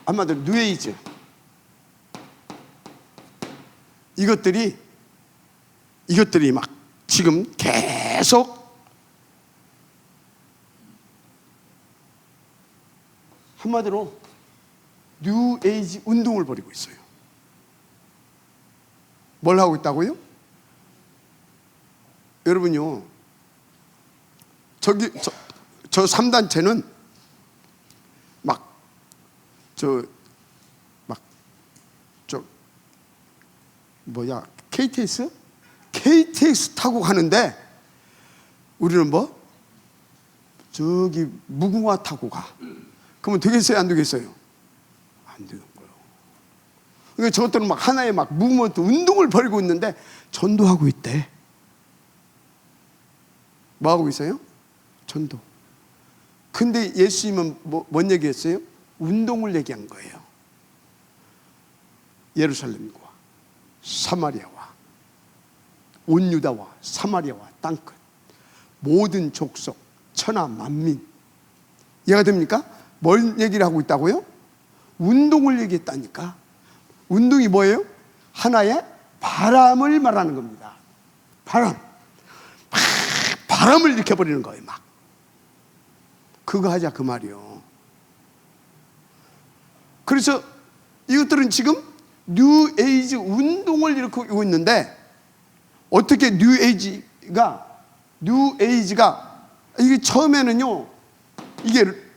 한마디로 뉴에이즈, 이것들이 막 지금 계속 한마디로 뉴에이지 운동을 벌이고 있어요. 뭘 하고 있다고요? 여러분요, 저 3단체는 KTX 타고 가는데 우리는 저기 무궁화 타고 가. 그러면 되겠어요, 안 되겠어요? 안 되는 거예요. 그러니까 저것들은 막 하나의 무브먼트 운동을 벌이고 있는데 전도하고 있대. 뭐 하고 있어요? 전도. 근데 예수님은 뭔 얘기했어요? 운동을 얘기한 거예요. 예루살렘과 사마리아와 온 유다와 사마리아와 땅끝 모든 족속 천하 만민, 이해가 됩니까? 뭘 얘기를 하고 있다고요? 운동을 얘기했다니까. 운동이 뭐예요? 하나의 바람을 말하는 겁니다. 바람을 일으켜버리는 거예요. 막 그거 하자 그 말이요. 그래서 이것들은 지금 뉴에이지 운동을 일으키고 있는데, 어떻게 뉴에이지가 이게 처음에는요,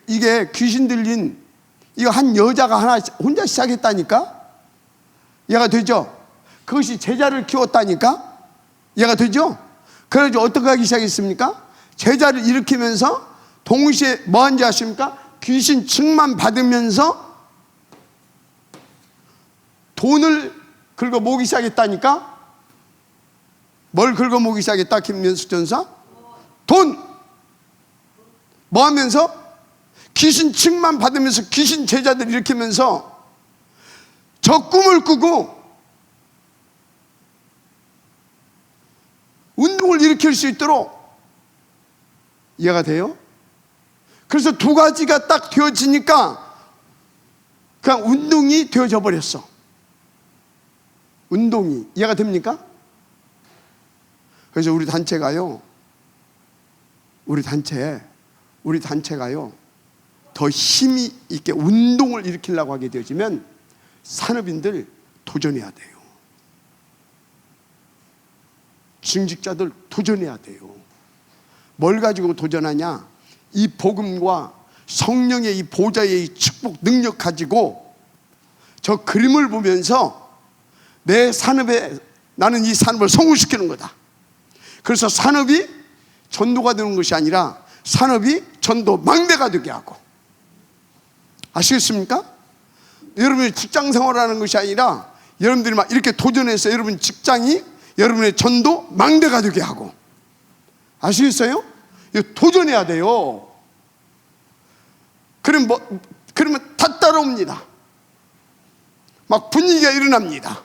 이게 귀신 들린 이거 한 여자가 하나 혼자 시작했다니까. 이해가 되죠? 그것이 제자를 키웠다니까. 이해가 되죠? 그래가지고 어떻게 하기 시작했습니까? 제자를 일으키면서 동시에 뭐 한지 아십니까? 귀신 칭만 받으면서 돈을 긁어 모으기 시작했다니까. 뭘 긁어 모으기 시작했다? 김면수 전사? 돈! 뭐 하면서? 귀신 칭만 받으면서 귀신 제자들 일으키면서 저 꿈을 꾸고 운동을 일으킬 수 있도록. 이해가 돼요? 그래서 두 가지가 딱 되어지니까 그냥 운동이 되어져 버렸어. 운동이. 이해가 됩니까? 그래서 우리 단체가요 더 힘이 있게 운동을 일으키려고 하게 되어지면 산업인들 도전해야 돼요. 중직자들 도전해야 돼요. 뭘 가지고 도전하냐? 이 복음과 성령의 이 보좌의 이 축복 능력 가지고 저 그림을 보면서 내 산업에, 나는 이 산업을 성공시키는 거다. 그래서 산업이 전도가 되는 것이 아니라 산업이 전도 망대가 되게 하고. 아시겠습니까? 여러분이 직장 생활하는 것이 아니라 여러분들이 막 이렇게 도전해서 여러분 직장이 여러분의 전도 망대가 되게 하고. 아시겠어요? 이거 도전해야 돼요. 그러면 다 따라옵니다. 막 분위기가 일어납니다.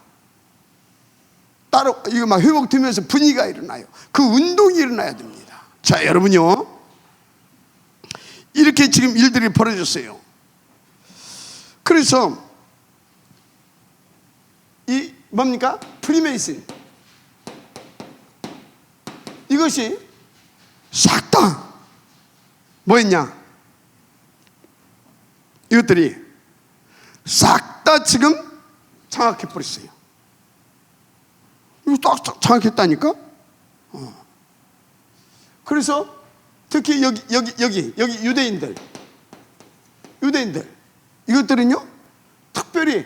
이거 막 회복되면서 분위기가 일어나요. 그 운동이 일어나야 됩니다. 자, 여러분요, 이렇게 지금 일들이 벌어졌어요. 그래서 이 뭡니까? 프리메이슨, 이것이 싹 다 뭐였냐? 이것들이 싹 다 지금 장악해버렸어요. 이거 딱 장악했다니까? 그래서 특히 여기 유대인들 이것들은요, 특별히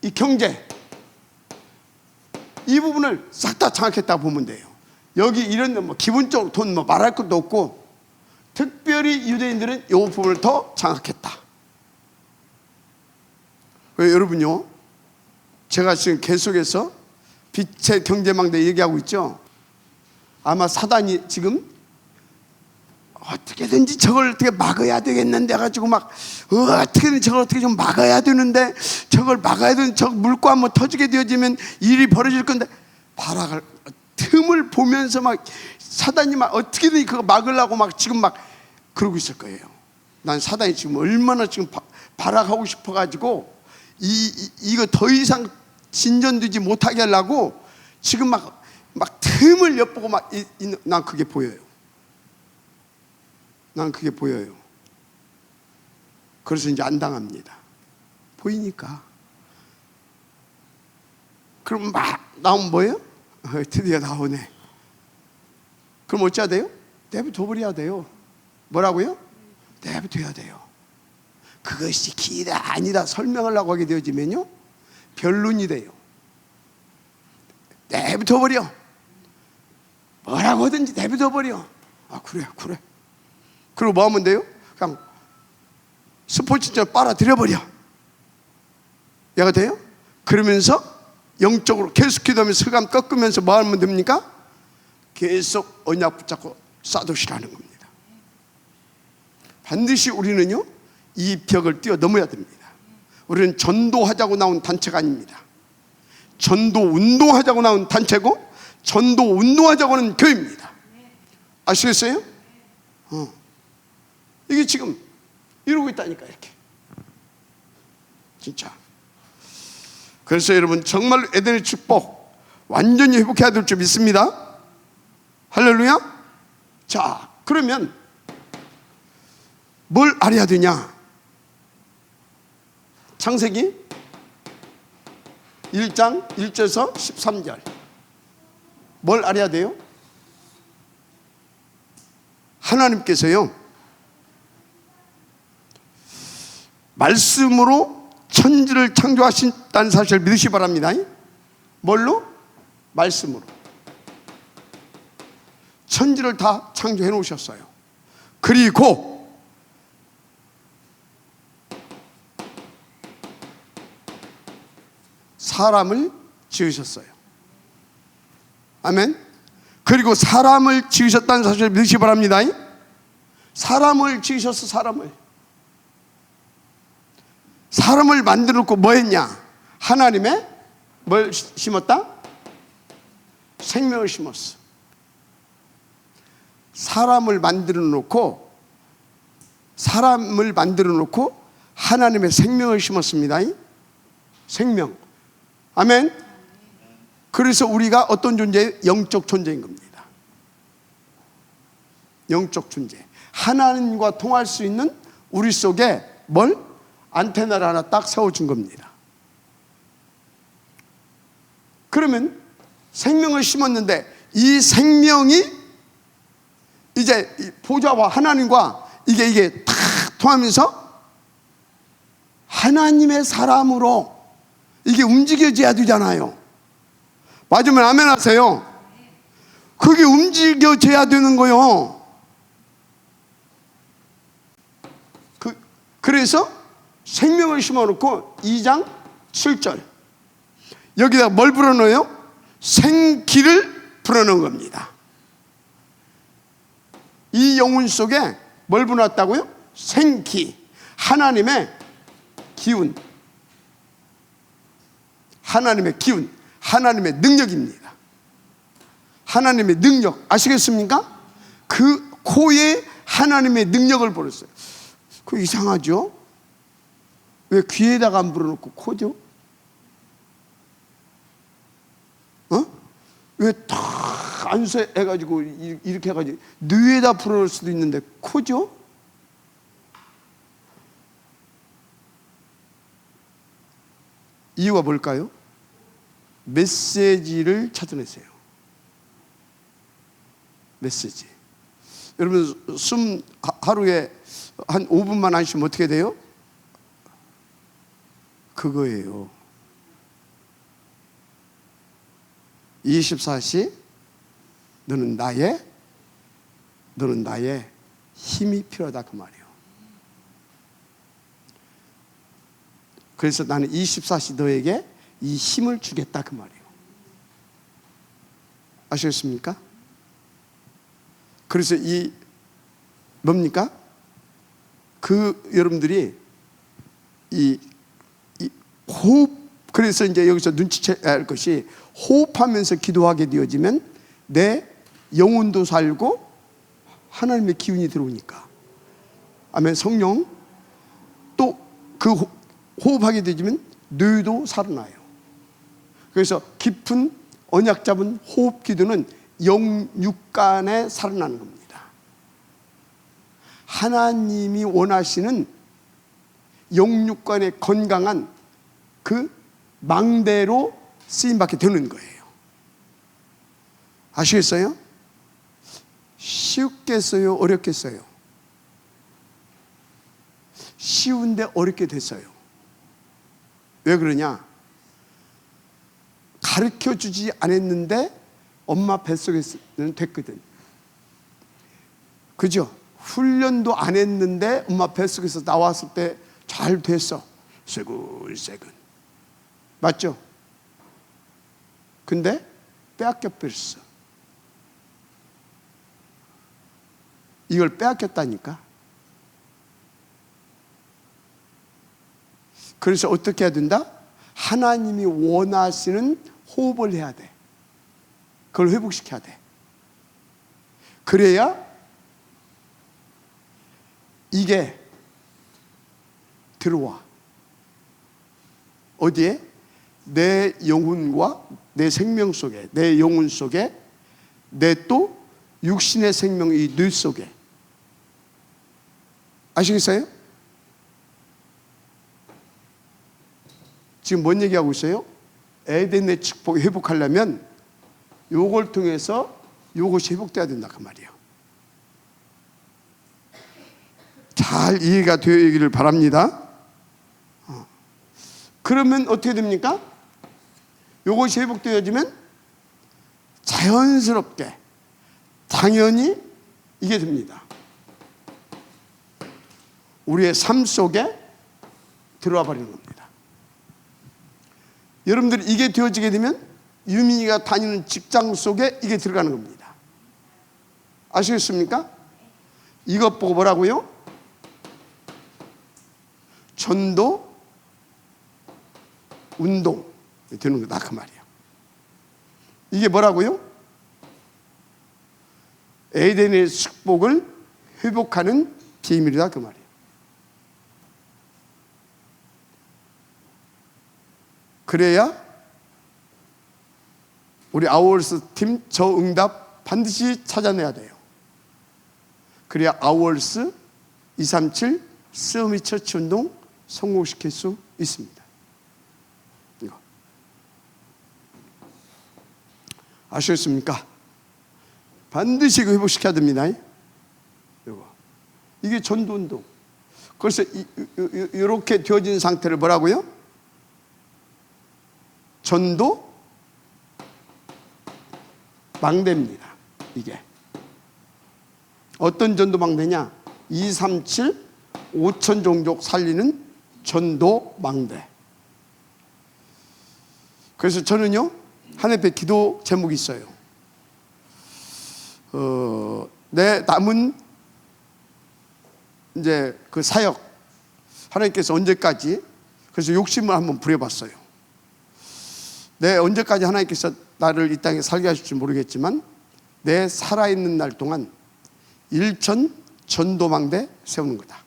이 경제 이 부분을 싹 다 장악했다 보면 돼요. 여기 이런 뭐 기본적으로 돈 뭐 말할 것도 없고, 특별히 유대인들은 이 부분을 더 장악했다. 왜 여러분요, 제가 지금 계속해서 빛의 경제망대 얘기하고 있죠. 아마 사단이 지금 어떻게든지 저걸 어떻게 막아야 되겠는데 가지고 막 어떻게든 저걸 어떻게 좀 막아야 되는데, 저걸 막아야 되는, 저 물고 한번 터지게 되어지면 일이 벌어질 건데, 발악을 틈을 보면서 막 사단이 막 어떻게든 그거 막으려고 막 지금 막 그러고 있을 거예요. 난 사단이 지금 얼마나 지금 발악하고 싶어 가지고 이거 더 이상 진전되지 못하게 하려고 지금 막 틈을 엿보고 난 그게 보여요. 난 그게 보여요. 그래서 이제 안 당합니다. 보이니까. 그럼 막 나오면 뭐예요? 드디어 나오네. 그럼 어찌해야 돼요? 내버려둬야 돼요. 뭐라고요? 내버려둬야 돼요. 그것이 기다 아니다 설명하려고 하게 되어지면요, 변론이 돼요. 내버려둬버려. 뭐라고 하든지 내버려둬버려. 아, 그래. 그리고 뭐 하면 돼요? 그냥 스포츠처럼 빨아들여버려. 얘가 돼요? 그러면서 영적으로 계속 기도하면서 흑암 꺾으면서 뭐 하면 됩니까? 계속 언약 붙잡고 싸도시라는 겁니다. 반드시 우리는요, 이 벽을 뛰어넘어야 됩니다. 우리는 전도하자고 나온 단체가 아닙니다. 전도 운동하자고 나온 단체고, 전도 운동하자고 하는 교회입니다. 아시겠어요? 이게 지금 이러고 있다니까, 이렇게. 진짜. 그래서 여러분, 정말 에덴의 축복 완전히 회복해야 될 줄 믿습니다. 할렐루야. 자, 그러면 뭘 알아야 되냐? 창세기 1장 1절에서 13절. 뭘 알아야 돼요? 하나님께서요, 말씀으로 천지를 창조하신다는 사실을 믿으시기 바랍니다. 뭘로? 말씀으로. 천지를 다 창조해 놓으셨어요. 그리고 사람을 지으셨어요. 아멘. 그리고 사람을 지으셨다는 사실을 믿으시기 바랍니다. 사람을 지으셨어. 사람을 만들어 놓고 뭐 했냐? 하나님의 뭘 심었다? 생명을 심었어. 사람을 만들어 놓고 하나님의 생명을 심었습니다. 생명. 아멘. 그래서 우리가 어떤 존재예요? 영적 존재인 겁니다. 영적 존재. 하나님과 통할 수 있는 우리 속에 뭘? 안테나를 하나 딱 세워준 겁니다. 그러면 생명을 심었는데, 이 생명이 이제 보좌와 하나님과 이게 탁 통하면서 하나님의 사람으로 이게 움직여져야 되잖아요. 맞으면 아멘 하세요. 그게 움직여져야 되는 거요. 그래서 생명을 심어놓고 2장 7절 여기다 뭘 불어넣어요? 생기를 불어넣은 겁니다. 이 영혼 속에 뭘 불어넣었다고요? 생기. 하나님의 기운, 하나님의 능력입니다. 하나님의 능력 아시겠습니까? 그 코에 하나님의 능력을 불었어요. 그 이상하죠? 왜 귀에다가 안 불어놓고 코죠? 왜 탁 안수해가지고 이렇게 해가지고 뇌에다 불어넣을 수도 있는데 코죠? 이유가 뭘까요? 메시지를 찾아내세요. 메시지. 여러분, 숨 하루에 한 5분만 안 쉬면 어떻게 돼요? 그거예요. 24시 너는 나의 힘이 필요하다, 그 말이에요. 그래서 나는 24시 너에게 이 힘을 주겠다, 그 말이에요. 아시겠습니까? 그래서 이 뭡니까? 여러분들이 이 호흡, 그래서 이제 여기서 눈치채야 할 것이, 호흡하면서 기도하게 되어지면 내 영혼도 살고 하나님의 기운이 들어오니까. 아멘. 성령. 또 그 호흡하게 되어지면 뇌도 살아나요. 그래서 깊은 언약 잡은 호흡 기도는 영육간에 살아나는 겁니다. 하나님이 원하시는 영육간의 건강한 그 망대로 쓰임받게 되는 거예요. 아시겠어요? 쉽겠어요? 어렵겠어요? 쉬운데 어렵게 됐어요. 왜 그러냐? 가르쳐주지 않았는데 엄마 뱃속에는 됐거든. 그죠? 훈련도 안 했는데 엄마 뱃속에서 나왔을 때 잘 됐어. 세근세근. 맞죠? 근데 빼앗겨 버렸어. 이걸 빼앗겼다니까. 그래서 어떻게 해야 된다? 하나님이 원하시는 호흡을 해야 돼. 그걸 회복시켜야 돼. 그래야 이게 들어와. 어디에? 내 영혼과 내 생명 속에, 내 영혼 속에, 내 또 육신의 생명 이 뇌 속에. 아시겠어요? 지금 뭔 얘기하고 있어요? 에덴의 축복 회복하려면 요걸 통해서 요것이 회복돼야 된다 그 말이에요. 잘 이해가 되기를 바랍니다. 그러면 어떻게 됩니까? 요것이 회복되어지면 자연스럽게 당연히 이게 됩니다. 우리의 삶 속에 들어와 버리는 겁니다. 여러분들이 이게 되어지게 되면 유민이가 다니는 직장 속에 이게 들어가는 겁니다. 아시겠습니까? 이것 보고 뭐라고요? 전도 운동 되는 거다 그 말이에요. 이게 뭐라고요? 에덴의 축복을 회복하는 비밀이다 그 말이에요. 그래야 우리 아워스 팀 저 응답 반드시 찾아내야 돼요. 그래야 아워스 237 서밋 처치 운동 성공시킬 수 있습니다. 이거 아시겠습니까? 반드시 이거 회복시켜야 됩니다. 이거 이게 전도 운동. 그래서 이렇게 되어진 상태를 뭐라고요? 전도 망대입니다. 이게 어떤 전도 망대냐? 237 5천 종족 살리는 전도 망대. 그래서 저는요 한 해 기도 제목이 있어요. 내 남은 이제 그 사역 하나님께서 언제까지, 그래서 욕심을 한번 부려봤어요. 내 언제까지 하나님께서 나를 이 땅에 살게 하실지 모르겠지만 내 살아있는 날 동안 1천 전도망대 세우는 거다.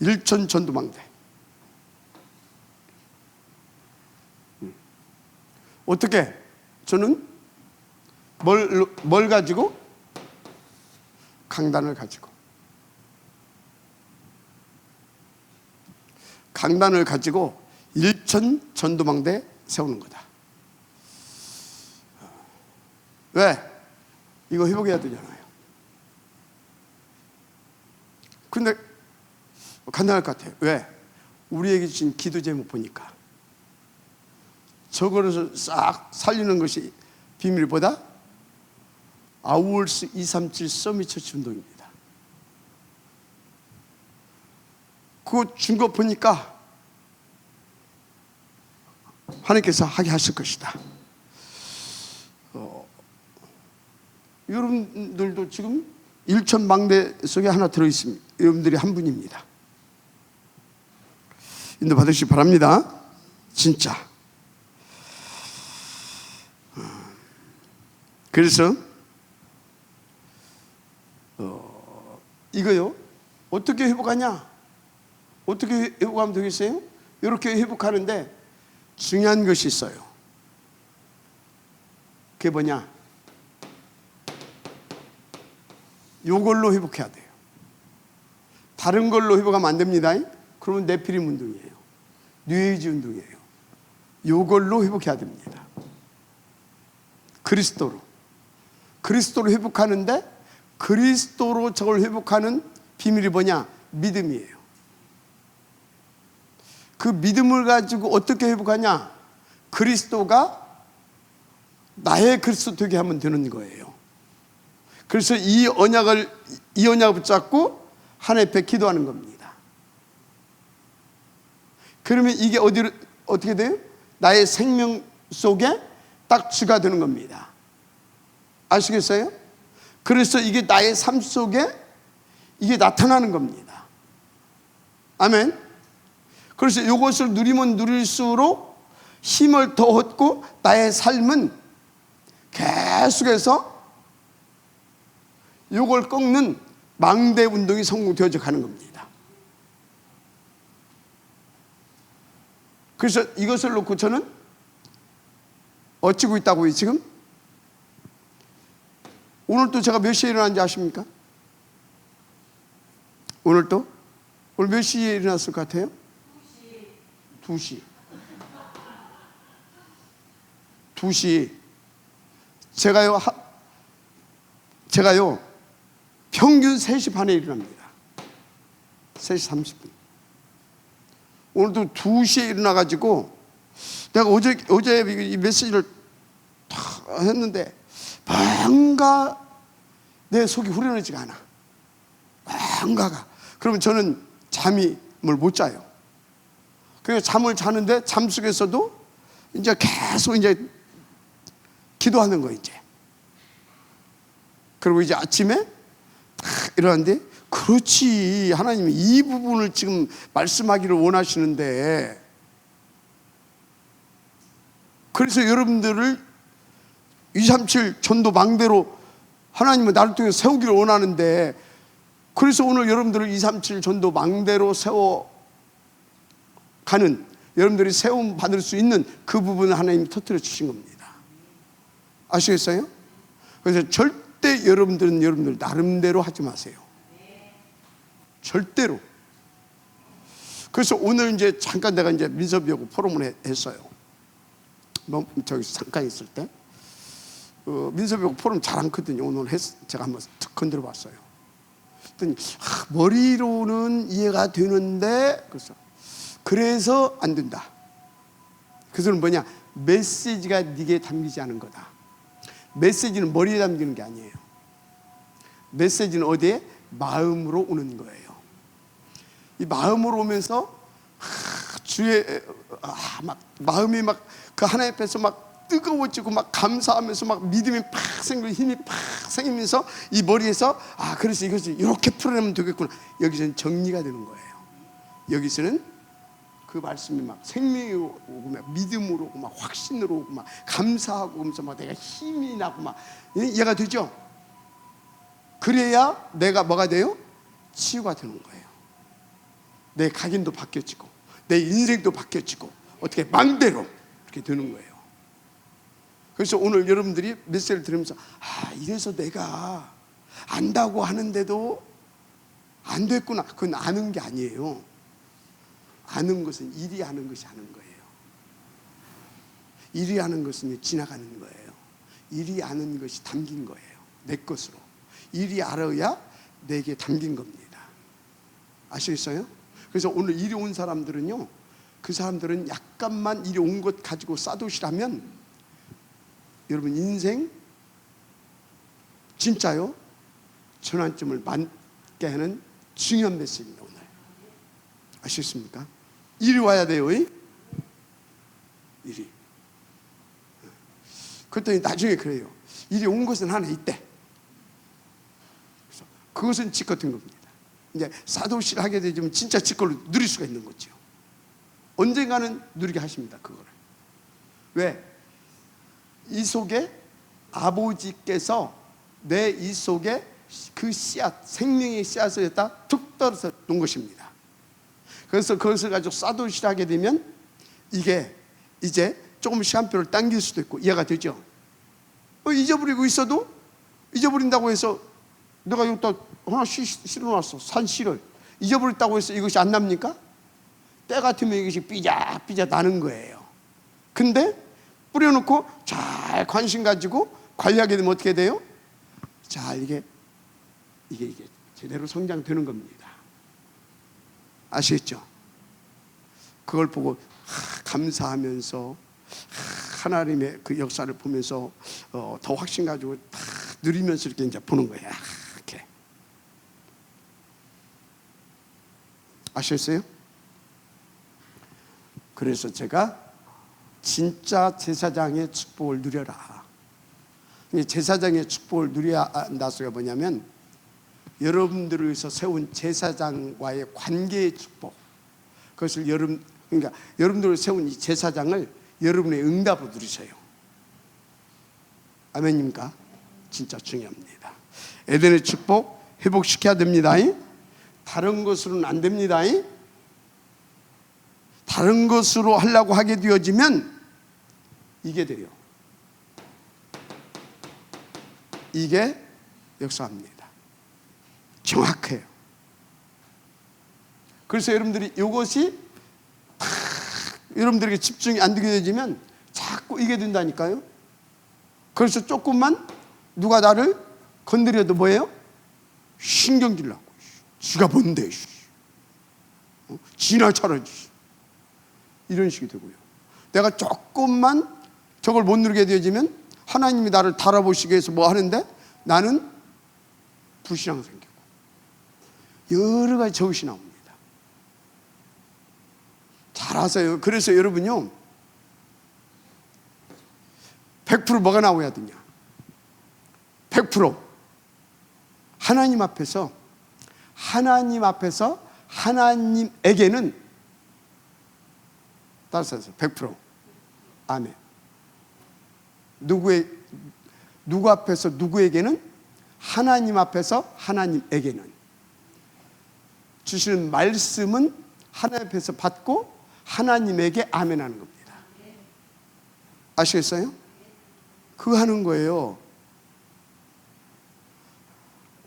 1천 전도망대. 어떻게? 저는 뭘 가지고? 강단을 가지고. 강단을 가지고 1천 전도망대 세우는 거다. 왜? 이거 회복해야 되잖아요. 근데 간단할 것 같아요. 왜? 우리에게 주신 기도 제목 보니까 저거를 싹 살리는 것이 비밀보다 아우얼스 237 서밋 처치 운동입니다. 그거 준 거 보니까 하나님께서 하게 하실 것이다. 여러분들도 지금 1천 망대 속에 하나 들어있습니다. 여러분들이 한 분입니다. 인도 받으시기 바랍니다. 진짜. 그래서 이거요 어떻게 회복하냐? 어떻게 회복하면 되겠어요? 이렇게 회복하는데 중요한 것이 있어요. 그게 뭐냐? 요걸로 회복해야 돼요. 다른 걸로 회복하면 안 됩니다. 그러면 네피림 운동이에요. 뉴에이지 운동이에요. 요걸로 회복해야 됩니다. 그리스도로 회복하는데 그리스도로 저걸 회복하는 비밀이 뭐냐? 믿음이에요. 그 믿음을 가지고 어떻게 회복하냐? 그리스도가 나의 그리스도 되게 하면 되는 거예요. 그래서 이 언약을 붙잡고 하나님 앞에 기도하는 겁니다. 그러면 이게 어떻게 돼요? 나의 생명 속에 딱 주가 되는 겁니다. 아시겠어요? 그래서 이게 나의 삶 속에 이게 나타나는 겁니다. 아멘. 그래서 이것을 누리면 누릴수록 힘을 더 얻고 나의 삶은 계속해서 이걸 꺾는 망대 운동이 성공되어져 가는 겁니다. 그래서 이것을 놓고 저는 어찌고 있다고요 지금? 오늘 또 제가 몇 시에 일어났는지 아십니까? 오늘 몇 시에 일어났을 것 같아요? 2시. 2시. 제가요 평균 3시 반에 일어납니다. 3시 30분. 오늘도 2시에 일어나가지고 내가 어제 이 메시지를 다 했는데 뭔가 내 속이 후련하지가 않아. 뭔가가. 그러면 저는 잠을 못 자요. 그래서 잠을 자는데 잠 속에서도 이제 계속 이제 기도하는 거 이제. 그리고 이제 아침에 딱 일어났는데 그렇지 하나님이 이 부분을 지금 말씀하기를 원하시는데 그래서 여러분들을 237 전도 망대로 하나님은 나를 통해 세우기를 원하는데 그래서 오늘 여러분들을 237 전도 망대로 세워가는 여러분들이 세움 받을 수 있는 그 부분을 하나님이 터뜨려 주신 겁니다. 아시겠어요? 그래서 절대 여러분들은 여러분들 나름대로 하지 마세요. 절대로. 그래서 오늘 이제 잠깐 내가 이제 민섭이하고 포럼을 했어요. 저기 잠깐 있을 때 민섭이하고 포럼 잘 않거든요. 오늘 제가 한번 툭 건드려 봤어요. 그랬더니 머리로는 이해가 되는데 그래서 안 된다. 그 소리는 뭐냐? 메시지가 네게 담기지 않은 거다. 메시지는 머리에 담기는 게 아니에요. 메시지는 어디에? 마음으로 오는 거예요. 이 마음으로 오면서 막 마음이 막 그 하나님 앞에서 막 뜨거워지고 막 감사하면서 막 믿음이 팍 생기고 힘이 팍 생기면서 이 머리에서 그래서 이것을 이렇게 풀어내면 되겠구나. 여기서는 정리가 되는 거예요. 여기서는 그 말씀이 막 생명이 오고 막 믿음으로 오고 막 확신으로 오고 막 감사하고 하면서 막 내가 힘이 나고 막 이해가 되죠? 그래야 내가 뭐가 돼요? 치유가 되는 거예요. 내 각인도 바뀌어지고 내 인생도 바뀌어지고 어떻게 망대로 이렇게 되는 거예요. 그래서 오늘 여러분들이 메시지를 들으면서 이래서 내가 안다고 하는데도 안 됐구나. 그건 아는 게 아니에요. 아는 것은 일이 아는 것이 아는 거예요. 일이 아는 것은 지나가는 거예요. 일이 아는 것이 담긴 거예요. 내 것으로. 일이 알아야 내게 담긴 겁니다. 아시겠어요? 그래서 오늘 일이 온 사람들은요, 그 사람들은 약간만 일이 온 것 가지고 싸도시라면 여러분 인생 진짜요 전환점을 맞게 하는 중요한 메시지입니다. 오늘 아시겠습니까? 일이 와야 돼요. 일이. 그랬더니 나중에 그래요. 일이 온 것은 하나 있대. 그래서 그것은 지 같은 겁니다. 이제 사도시를 하게 되면 진짜 지 걸로 누릴 수가 있는 거죠. 언젠가는 누리게 하십니다. 그거를. 왜? 이 속에 아버지께서 내 이 속에 그 씨앗, 생명의 씨앗을 갖다 툭 떨어져 놓은 것입니다. 그래서 그것을 가지고 사도시를 하게 되면 이게 이제 조금 시간표를 당길 수도 있고 이해가 되죠? 잊어버리고 있어도 잊어버린다고 해서 내가 여기다 하나 실어놨어. 산씨를 잊어버렸다고 해서 이것이 안 납니까? 때 같으면 이것이 삐작삐작 나는 거예요. 근데 뿌려놓고 잘 관심 가지고 관리하게 되면 어떻게 돼요? 자, 이게 제대로 성장되는 겁니다. 아시겠죠? 그걸 보고 감사하면서 하나님의 그 역사를 보면서 더 확신 가지고 다 누리면서 이렇게 이제 보는 거예요. 이렇게. 아셨어요? 그래서 제가 진짜 제사장의 축복을 누려라. 제사장의 축복을 누려야 한다소가 뭐냐면 여러분들을 위해서 세운 제사장과의 관계의 축복, 그것을 그러니까 여러분들을 세운 이 제사장을 여러분의 응답으로 누리세요. 아멘입니까? 진짜 중요합니다. 에덴의 축복 회복시켜야 됩니다. 다른 것으로는 안 됩니다. 다른 것으로 하려고 하게 되어지면 이게 돼요. 이게 역사합니다. 정확해요. 그래서 여러분들이 이것이 탁 여러분들에게 집중이 안 되게 되지면 자꾸 이게 된다니까요. 그래서 조금만 누가 나를 건드려도 뭐예요? 신경질 나고, 지가 뭔데, 지나 차라지, 이런 식이 되고요. 내가 조금만 저걸 못 누리게 되어지면 하나님이 나를 달아보시기 위해서 뭐 하는데 나는 불신앙 생기고 여러 가지 저것이 나옵니다. 잘 아세요. 그래서 여러분요, 100% 뭐가 나와야 되냐? 100% 하나님 앞에서 하나님에게는 따라서 100% 아멘. 누구 앞에서 누구에게는? 하나님 앞에서 하나님에게는. 주시는 말씀은 하나님 앞에서 받고 하나님에게 아멘하는 겁니다. 아시겠어요? 그거 하는 거예요.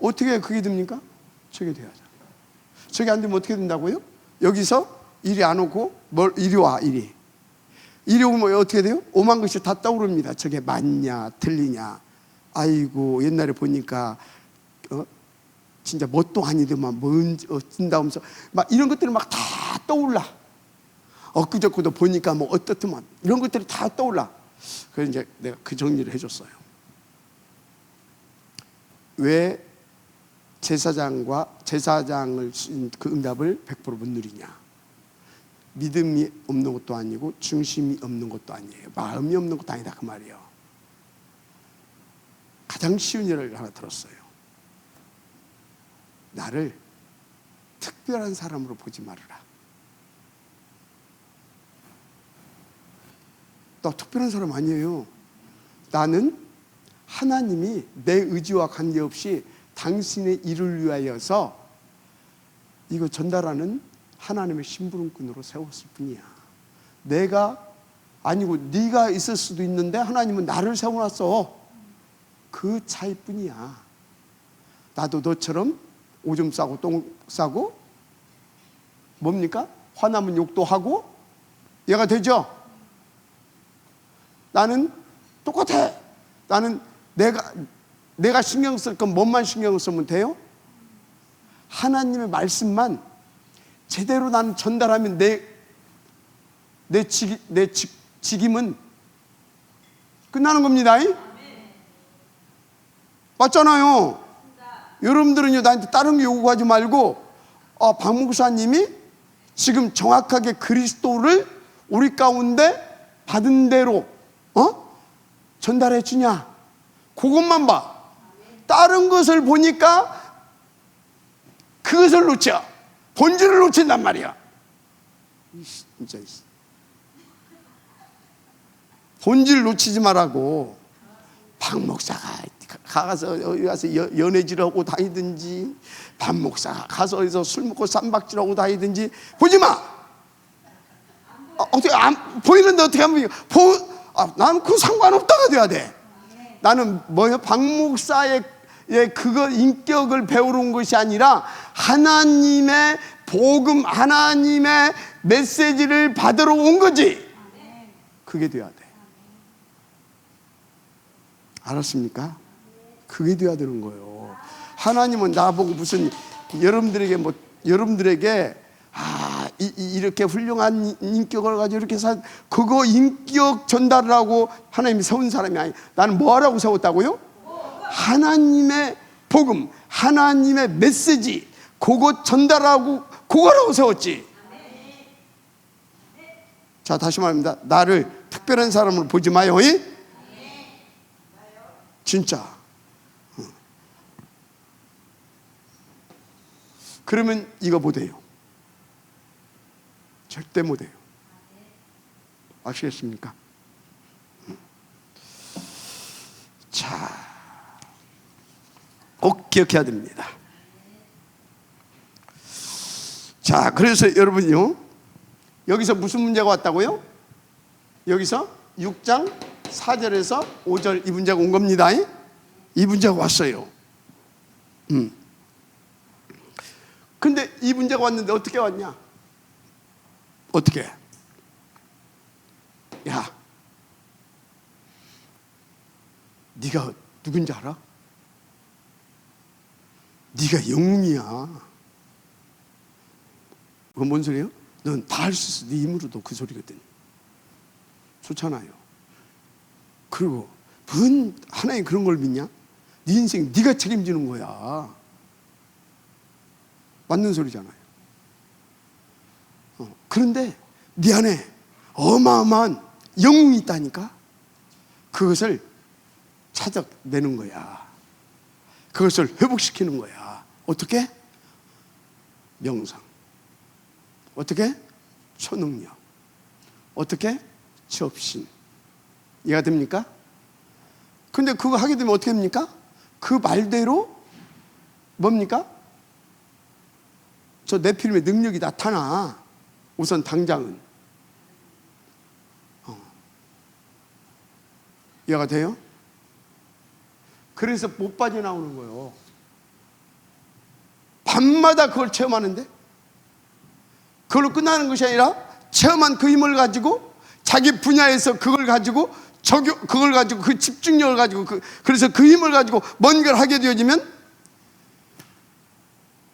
어떻게 그게 됩니까? 저게 돼야죠. 저게 안 되면 어떻게 된다고요? 여기서 이리 안 오고 이리 와. 이리 오면 어떻게 돼요? 오만 것이 다 떠오릅니다. 저게 맞냐 틀리냐. 아이고 옛날에 보니까 진짜 뭣도 아니더만 뭔지 어쩐다 하면서 막 이런 것들이 막 다 떠올라. 엊그저께도 보니까 뭐 어떻더만 이런 것들이 다 떠올라. 그래서 이제 내가 그 정리를 해줬어요. 왜 제사장을 그 응답을 100% 못 누리냐? 믿음이 없는 것도 아니고 중심이 없는 것도 아니에요. 마음이 없는 것도 아니다 그 말이에요. 가장 쉬운 예를 하나 들었어요. 나를 특별한 사람으로 보지 말아라. 나 특별한 사람 아니에요. 나는 하나님이 내 의지와 관계없이 당신의 일을 위하여서 이거 전달하는 하나님의 심부름꾼으로 세웠을 뿐이야. 내가 아니고 네가 있을 수도 있는데 하나님은 나를 세워놨어. 그 차이뿐이야. 나도 너처럼 오줌 싸고 똥 싸고 뭡니까? 화나면 욕도 하고 얘가 되죠? 나는 똑같아. 나는 내가 신경 쓸 건 뭐만 신경을 쓰면 돼요? 하나님의 말씀만 제대로 나는 전달하면 내 직임은 끝나는 겁니다. 맞잖아요. 여러분들은요, 나한테 다른 거 요구하지 말고 박 목사님이 지금 정확하게 그리스도를 우리 가운데 받은 대로 전달해 주냐, 그것만 봐. 다른 것을 보니까 그것을 놓쳐. 본질을 놓친단 말이야. 진짜 본질 놓치지 말라고. 박 목사가 가서 연애질하고 다니든지, 박 목사가 가서 어디서 술 먹고 쌈박질하고 다니든지 보지 마. 어떻게 보이는데 어떻게 하면 나는 그 상관없다가 돼야 돼. 나는 뭐요? 박 목사의 그거 인격을 배우러 온 것이 아니라 하나님의 복음, 하나님의 메시지를 받으러 온 거지. 그게 돼야 돼. 알았습니까? 그게 돼야 되는 거예요. 하나님은 나보고 무슨 여러분들에게 이렇게 훌륭한 인격을 가지고 이렇게 그거 인격 전달을 하고 하나님이 세운 사람이 아니. 나는 뭐라고 세웠다고요? 하나님의 복음, 하나님의 메시지, 그거 전달하고 그거라고 세웠지. 자, 다시 말합니다. 나를 특별한 사람으로 보지 마요. 진짜. 그러면 이거 보세요. 절대 못해요. 아시겠습니까? 자, 꼭 기억해야 됩니다. 자, 그래서 여러분요, 여기서 무슨 문제가 왔다고요? 여기서 6장 4절에서 5절 이 문제가 온 겁니다. 이 문제가 왔어요. 근데 이 문제가 왔는데 어떻게 왔냐? 어떻게? 야, 네가 누군지 알아? 네가 영웅이야. 그건 뭔 소리예요? 넌 다 할 수 있어. 네 힘으로도 그 소리거든. 좋잖아요. 그리고 뭔 하나님 그런 걸 믿냐? 네 인생 네가 책임지는 거야. 맞는 소리잖아요. 그런데 네 안에 어마어마한 영웅이 있다니까. 그것을 찾아내는 거야. 그것을 회복시키는 거야. 어떻게? 명상. 어떻게? 초능력. 어떻게? 접신. 이해가 됩니까? 근데 그거 하게 되면 어떻게 됩니까? 그 말대로 뭡니까? 저 네피림의 능력이 나타나. 우선 당장은. 이해가 돼요? 그래서 못 빠져나오는 거예요. 밤마다 그걸 체험하는데 그걸로 끝나는 것이 아니라 체험한 그 힘을 가지고 자기 분야에서 그걸 가지고 그걸 가지고 그 집중력을 가지고 그래서 그 힘을 가지고 뭔가를 하게 되어지면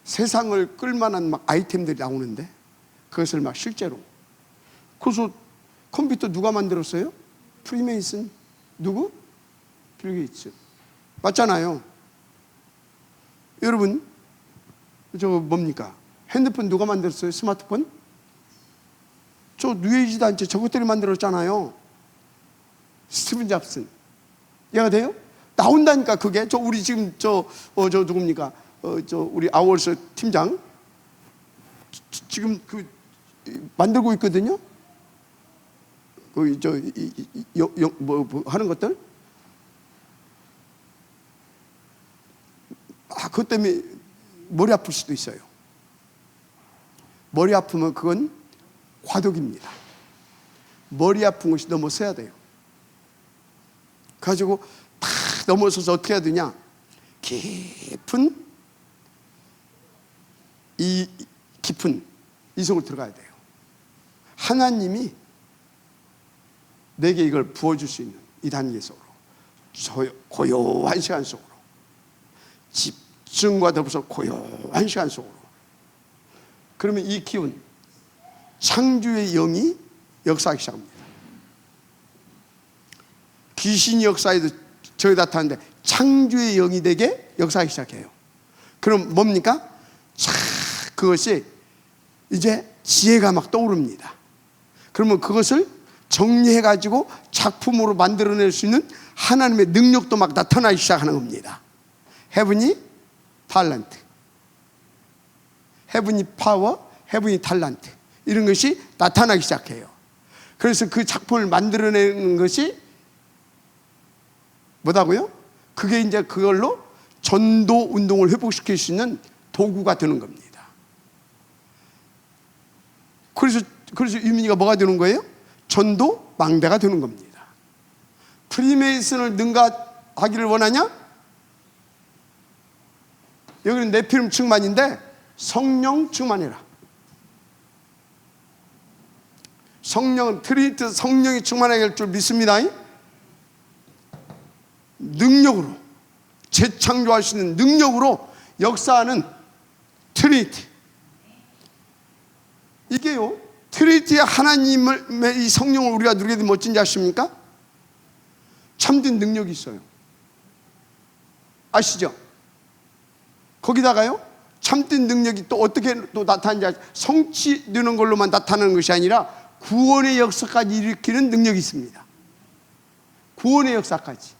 세상을 끌만한 막 아이템들이 나오는데 그것을 막 실제로. 그래서 컴퓨터 누가 만들었어요? 프리메이슨. 누구? 빌 게이츠. 맞잖아요. 여러분, 저거 뭡니까? 핸드폰 누가 만들었어요? 스마트폰? 저 뉴에이지도 않지. 저것들이 만들었잖아요. 스티븐 잡슨. 이해가 돼요? 나온다니까 그게. 저 우리 지금 저 누굽니까? 저 우리 아워스 팀장 지금 그 만들고 있거든요. 그 뭐 하는 것들. 그것 때문에 머리 아플 수도 있어요. 머리 아프면 그건 과독입니다. 머리 아픈 것이 넘어서야 돼요. 가지고 다 넘어서서 어떻게 해야 되냐? 깊은 이 속으로 들어가야 돼요. 하나님이 내게 이걸 부어줄 수 있는 이 단계 속으로, 고요한 시간 속으로, 집중과 더불어서 고요한 시간 속으로. 그러면 이 기운, 창조의 영이 역사하기 시작합니다. 귀신이 역사에도 저기 나타나는데 창조의 영이 되게 역사하기 시작해요. 그럼 뭡니까? 그것이 이제 지혜가 막 떠오릅니다. 그러면 그것을 정리해가지고 작품으로 만들어낼 수 있는 하나님의 능력도 막 나타나기 시작하는 겁니다. 헤븐이 탤런트, 헤븐이 파워, 헤븐이 탤런트, 이런 것이 나타나기 시작해요. 그래서 그 작품을 만들어내는 것이 뭐다고요? 그게 이제 그걸로 전도 운동을 회복시킬 수 있는 도구가 되는 겁니다. 그래서 유민이가 뭐가 되는 거예요? 전도 망대가 되는 겁니다. 프리메이슨을 능가하기를 원하냐? 여기는 네피림 충만인데 성령 충만해라. 성령은 트리니티, 성령이 충만하게 할 줄 믿습니다. 능력으로, 재창조할 수 있는 능력으로 역사하는 트리니티. 이게요, 트리니티의 하나님의 이 성령을 우리가 누리게 되면 어쩐지 아십니까? 참된 능력이 있어요. 아시죠? 거기다가요, 참된 능력이 또 어떻게 또 나타나는지, 성취되는 걸로만 나타나는 것이 아니라 구원의 역사까지 일으키는 능력이 있습니다. 구원의 역사까지.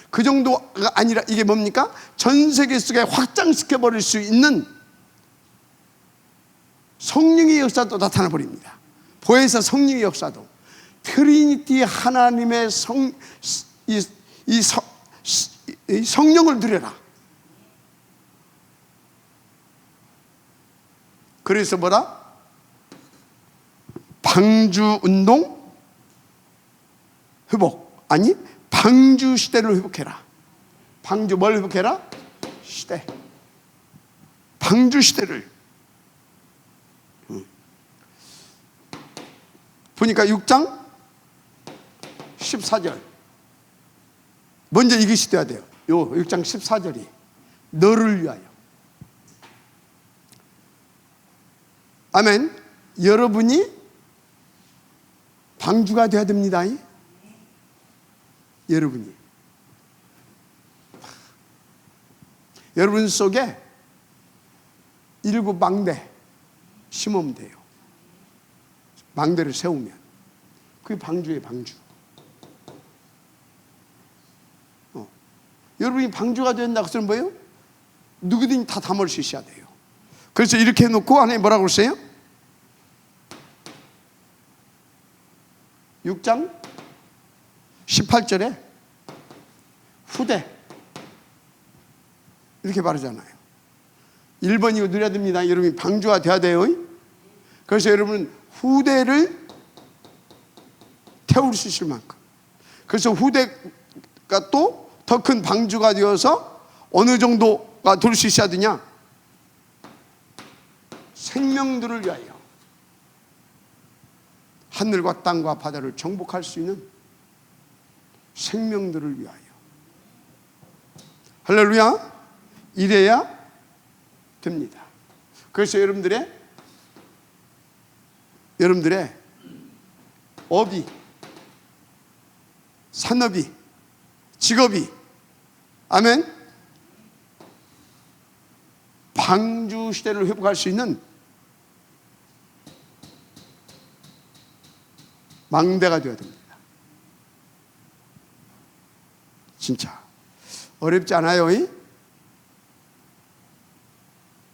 그 정도가 아니라 이게 뭡니까? 전 세계 속에 확장시켜버릴 수 있는 성령의 역사도 나타나 버립니다. 보혜사 성령의 역사도 트리니티 하나님의 이 성령을 누려라. 그래서 뭐라? 방주 운동 회복. 아니, 방주 시대를 회복해라. 방주 뭘 회복해라? 시대. 방주 시대를. 보니까 6장 14절. 먼저 이것이 돼야 돼요. 요 6장 14절이 너를 위하여. 아멘. 여러분이 방주가 돼야 됩니다. 여러분이. 여러분 속에 7 망대 심으면 돼요. 망대를 세우면 그게 방주예요. 방주. 여러분이 방주가 된다고 해서 뭐예요? 누구든지 다 담을 수 있어야 돼요. 그래서 이렇게 해놓고 안에 뭐라고 했어요? 6장 18절에 후대 이렇게 말하잖아요. 1번 이거 누려야 됩니다. 여러분이 방주가 돼야 돼요. 그래서 여러분은 후대를 태울 수 있을 만큼. 그래서 후대가 또 더 큰 방주가 되어서 어느 정도가 될 수 있어야 되냐? 생명들을 위하여 하늘과 땅과 바다를 정복할 수 있는 생명들을 위하여. 할렐루야. 이래야 됩니다. 그래서 여러분들의 업이, 산업이, 직업이, 아멘, 방주 시대를 회복할 수 있는 망대가 되어야 됩니다. 진짜 어렵지 않아요.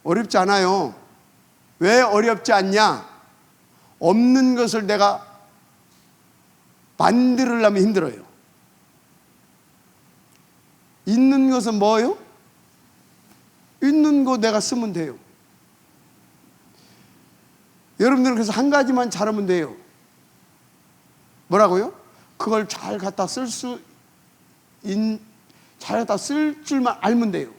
어렵지 않아요. 왜 어렵지 않냐? 없는 것을 내가 만들려면 힘들어요. 있는 것은 뭐예요? 있는 거 내가 쓰면 돼요. 여러분들은 그래서 한 가지만 잘하면 돼요. 뭐라고요? 그걸 잘 갖다 쓸 줄만 알면 돼요.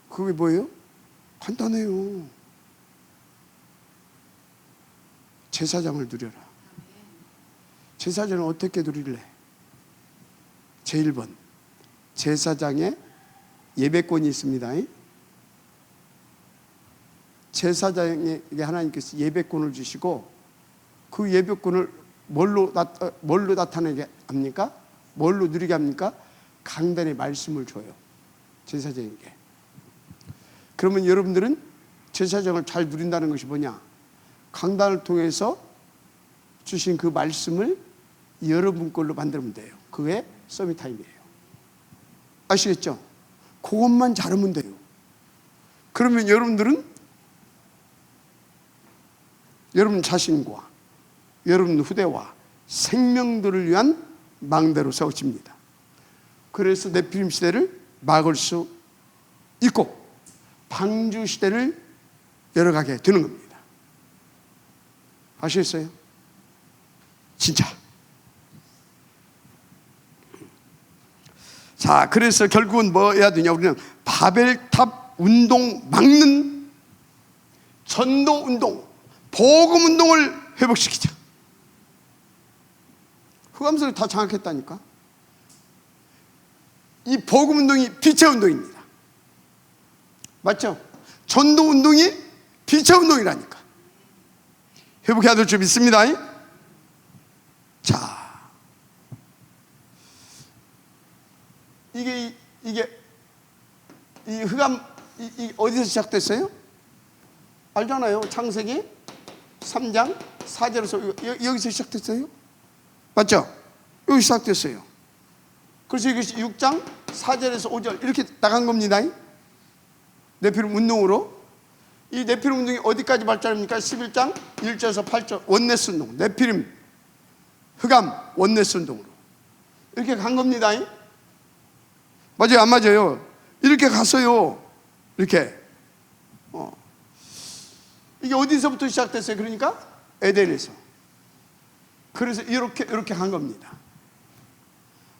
그게 뭐예요? 간단해요. 제사장을 누려라. 제사장은 어떻게 누릴래? 제1번 제사장의 예배권이 있습니다. 제사장에게 하나님께서 예배권을 주시고 그 예배권을 뭘로 나타내게 합니까? 뭘로 누리게 합니까? 강단의 말씀을 줘요. 제사장에게. 그러면 여러분들은 제사장을 잘 누린다는 것이 뭐냐? 강단을 통해서 주신 그 말씀을 여러분 걸로 만들면 돼요. 그게 서밋타임이에요. 아시겠죠? 그것만 잘하면 돼요. 그러면 여러분들은 여러분 자신과 여러분 후대와 생명들을 위한 망대로 세워집니다. 그래서 네피림 시대를 막을 수 있고 방주 시대를 열어가게 되는 겁니다. 아시겠어요? 진짜. 자, 그래서 결국은 뭐 해야 되냐? 우리는 바벨탑 운동 막는 전도 운동, 복음 운동을 회복시키자. 흑암선을 다 장악했다니까. 이 복음 운동이 빛의 운동입니다. 맞죠? 전도 운동이 빛의 운동이라니까. 회복해야 될 줄 믿습니다. 자, 이게 이 흑암 이 어디서 시작됐어요? 알잖아요. 창세기 3장 4절에서 여기서 시작됐어요. 맞죠? 여기 시작됐어요. 그래서 이것이 6장 4절에서 5절 이렇게 나간 겁니다. 네피림 운동으로. 이 네피림 운동이 어디까지 발전합니까? 11장 1절에서 8절 원네스 운동, 네피림 흑암 원네스 운동으로 이렇게 간 겁니다. 맞아요, 안 맞아요? 이렇게 갔어요. 이렇게. 이게 어디서부터 시작됐어요? 그러니까 에덴에서. 그래서 이렇게 간 겁니다.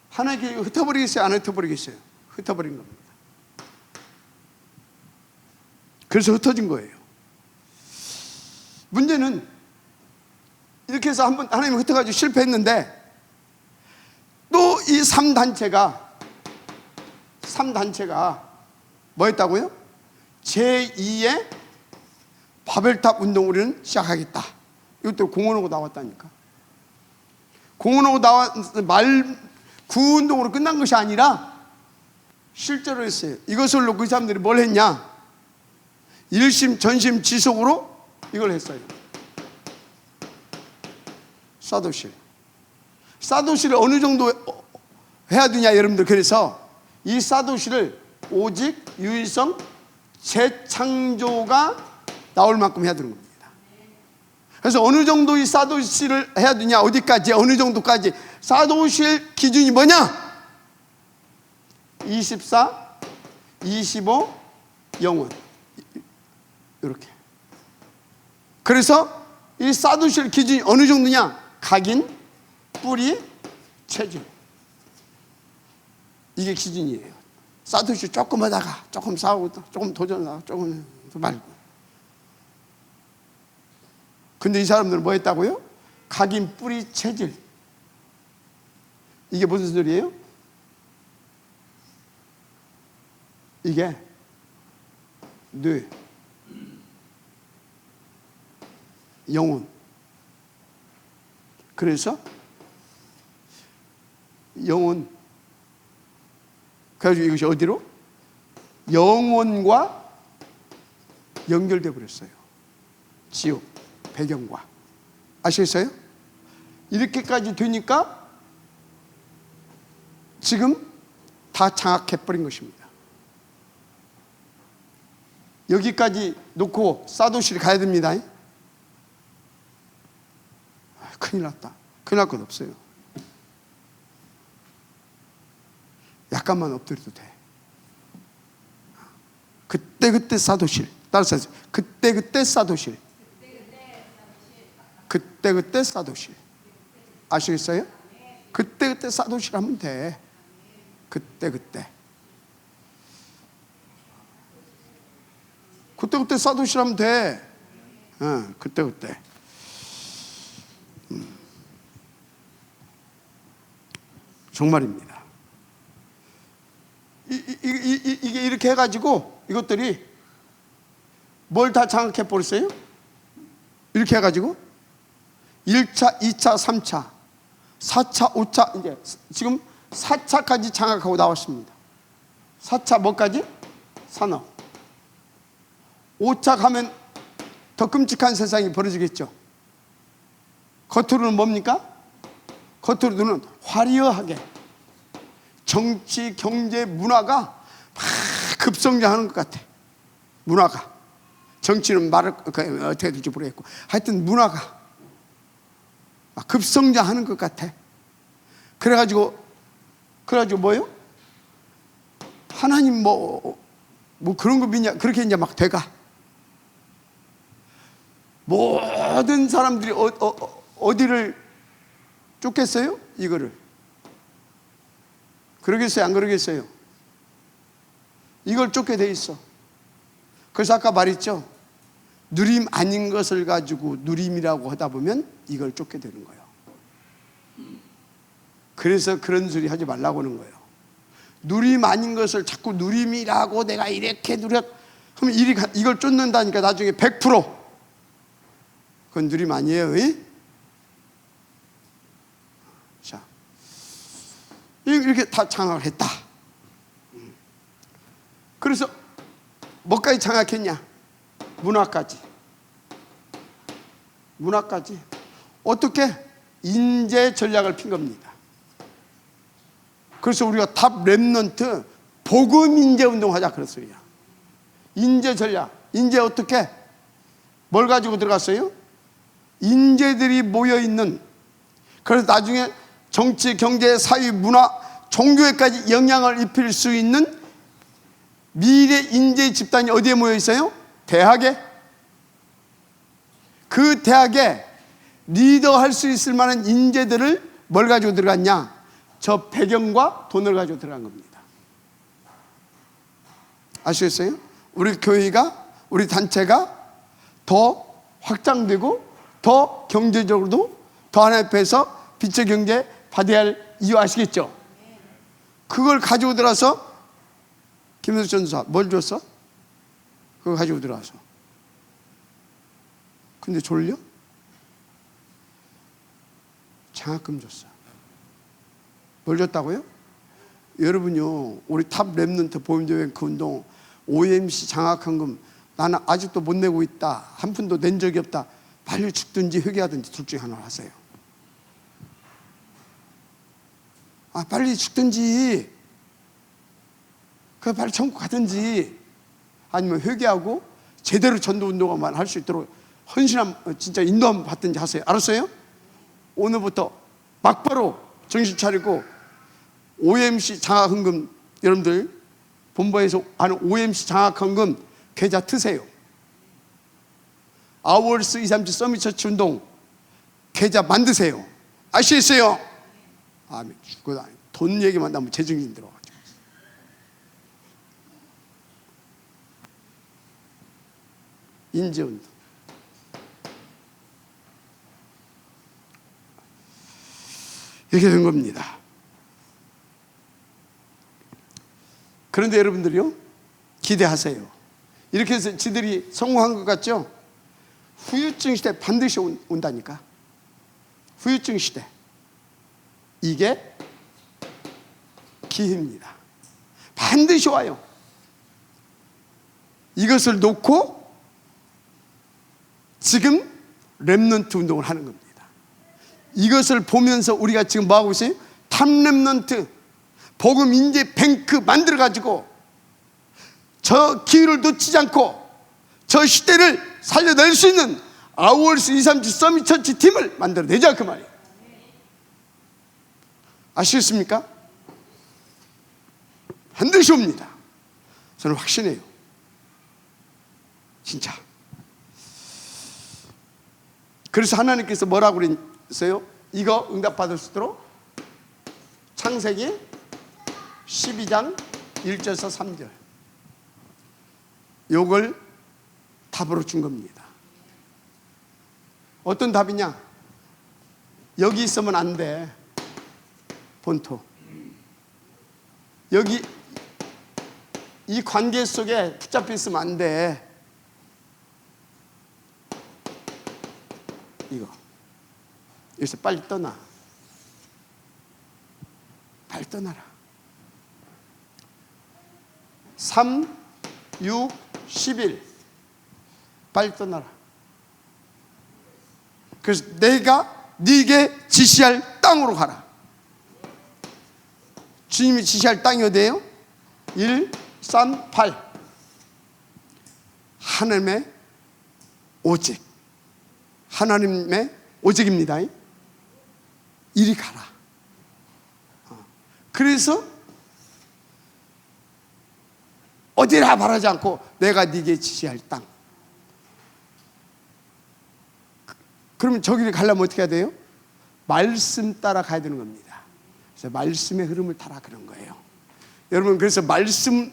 하나님께 흩어버리겠어요? 안 흩어버리겠어요? 흩어버린 겁니다. 그래서 흩어진 거예요. 문제는 이렇게 해서 한번 하나님이 흩어가지고 실패했는데 또 이 3단체가 뭐 했다고요? 제2의 바벨탑 운동을 우리는 시작하겠다. 이것도 공언하고 나왔다니까. 공언하고 구운동으로 끝난 것이 아니라 실제로 했어요. 이것을 놓고 이 사람들이 뭘 했냐? 일심 전심 지속으로 이걸 했어요. 사도실을 어느 정도 해야 되냐 여러분들. 그래서 이 사도실을 오직 유일성 재창조가 나올 만큼 해야 되는 겁니다. 그래서 어느 정도 이 사도실을 해야 되냐, 어디까지, 어느 정도까지. 사도실 기준이 뭐냐? 24, 25, 영원. 이렇게. 그래서 이 사도실 기준이 어느 정도냐? 각인, 뿌리, 체질. 이게 기준이에요. 사도실 조금 하다가 조금 싸우고 조금 도전하다가 조금 말고. 근데 이 사람들은 뭐 했다고요? 각인, 뿌리, 체질. 이게 무슨 소리예요? 이게 뇌, 영혼. 그래서 영혼. 그래서 이것이 어디로? 영혼과 연결돼 버렸어요. 지옥 배경과. 아시겠어요? 이렇게까지 되니까 지금 다 장악해버린 것입니다. 여기까지 놓고 사도실 가야 됩니다. 큰일 났다. 큰일 날 것 없어요. 약간만 엎드려도 돼. 그때 사도실. 따라서 그때 사도실. 그때 사도실. 아시겠어요? 그때 사도실 하면 돼. 그때 사도실 하면 돼. 그때. 정말입니다. 이게 이렇게 해가지고 이것들이 뭘 다 장악해 버렸어요? 이렇게 해가지고 1차, 2차, 3차, 4차, 5차, 이제 지금 4차까지 장악하고 나왔습니다. 4차 뭐까지? 산업. 5차 가면 더 끔찍한 세상이 벌어지겠죠. 겉으로는 뭡니까? 겉으로는 화려하게 정치, 경제, 문화가 막 급성장하는 것 같아. 문화가. 정치는 말을 어떻게 될지 모르겠고 하여튼 문화가 막 급성장하는 것 같아. 그래가지고 뭐예요? 하나님 뭐 그런 거 믿냐? 그렇게 이제 막 돼가. 모든 사람들이 어디를 쫓겠어요? 이거를. 그러겠어요? 안 그러겠어요? 이걸 쫓게 돼 있어. 그래서 아까 말했죠. 누림 아닌 것을 가지고 누림이라고 하다 보면 이걸 쫓게 되는 거예요. 그래서 그런 소리 하지 말라고 하는 거예요. 누림 아닌 것을 자꾸 누림이라고 내가 이렇게 누렸 그럼 이걸 쫓는다니까 나중에 100% 그건 누림 아니에요. 자, 이렇게 다 장악을 했다. 그래서 뭐까지 장악했냐? 문화까지. 어떻게? 인재 전략을 핀 겁니다. 그래서 우리가 탑 렘넌트 복음 인재 운동 하자 그랬어요. 인재 전략. 인재 어떻게? 뭘 가지고 들어갔어요? 인재들이 모여있는, 그래서 나중에 정치, 경제, 사회, 문화, 종교에까지 영향을 입힐 수 있는 미래 인재 집단이 어디에 모여 있어요? 대학에. 그 대학에 리더할 수 있을 만한 인재들을 뭘 가지고 들어갔냐? 저 배경과 돈을 가지고 들어간 겁니다. 아시겠어요? 우리 교회가, 우리 단체가 더 확장되고 더 경제적으로도 더 하나님 앞에서 빛의 경제 받아야 할 이유 아시겠죠? 그걸 가지고 들어서 김현수 전사 뭘 줬어? 그거 가지고 들어와서. 근데 졸려? 장학금 줬어. 뭘 줬다고요? 여러분요, 우리 탑 랩넌트 보험여행 그 운동 OMC 장학헌금 나는 아직도 못 내고 있다, 한 푼도 낸 적이 없다, 빨리 죽든지 회개하든지 둘 중에 하나를 하세요. 빨리 죽든지 빨리 천국 가든지, 아니면 회개하고 제대로 전도운동만 할 수 있도록 헌신함, 진짜 인도함 받든지 하세요. 알았어요? 오늘부터 막바로 정신 차리고 OMC 장학헌금, 여러분들 본부에서 하는 OMC 장학헌금 계좌 트세요. 아워스 237 서밋 처치 운동 계좌 만드세요. 아시겠어요? 아멘. 돈 얘기만 나면 제정신 들어가죠. 인재운동. 이렇게 된 겁니다. 그런데 여러분들이요, 기대하세요. 이렇게 해서 지들이 성공한 것 같죠? 후유증 시대 반드시 온다니까. 후유증 시대. 이게 기회입니다. 반드시 와요. 이것을 놓고 지금 렘넌트 운동을 하는 겁니다. 이것을 보면서 우리가 지금 뭐하고 있어요? 탑렘넌트 복음 인재 뱅크 만들어가지고 저 기회를 놓치지 않고 저 시대를 살려낼 수 있는 아워스 237 서밋 처치 팀을 만들어내자, 그 말이에요. 아시겠습니까? 반드시 옵니다. 저는 확신해요. 진짜. 그래서 하나님께서 뭐라고 그랬어요? 이거 응답받을 수 있도록 창세기 12장 1절에서 3절 요걸 답으로 준 겁니다. 어떤 답이냐? 여기 있으면 안 돼. 본토. 여기 이 관계 속에 붙잡혀 있으면 안 돼. 이거 여기서 빨리 떠나. 빨리 떠나라. 3, 6, 11 빨리 떠나라. 그래서 내가 네게 지시할 땅으로 가라. 주님이 지시할 땅이 어디예요? 1, 3, 8 하나님의 오직, 하나님의 오직입니다. 이리 가라. 그래서 어디라 바라지 않고 내가 네게 지시할 땅. 그러면 저기를 가려면 어떻게 해야 돼요? 말씀 따라 가야 되는 겁니다. 그래서 말씀의 흐름을 따라 그런 거예요. 여러분, 그래서 말씀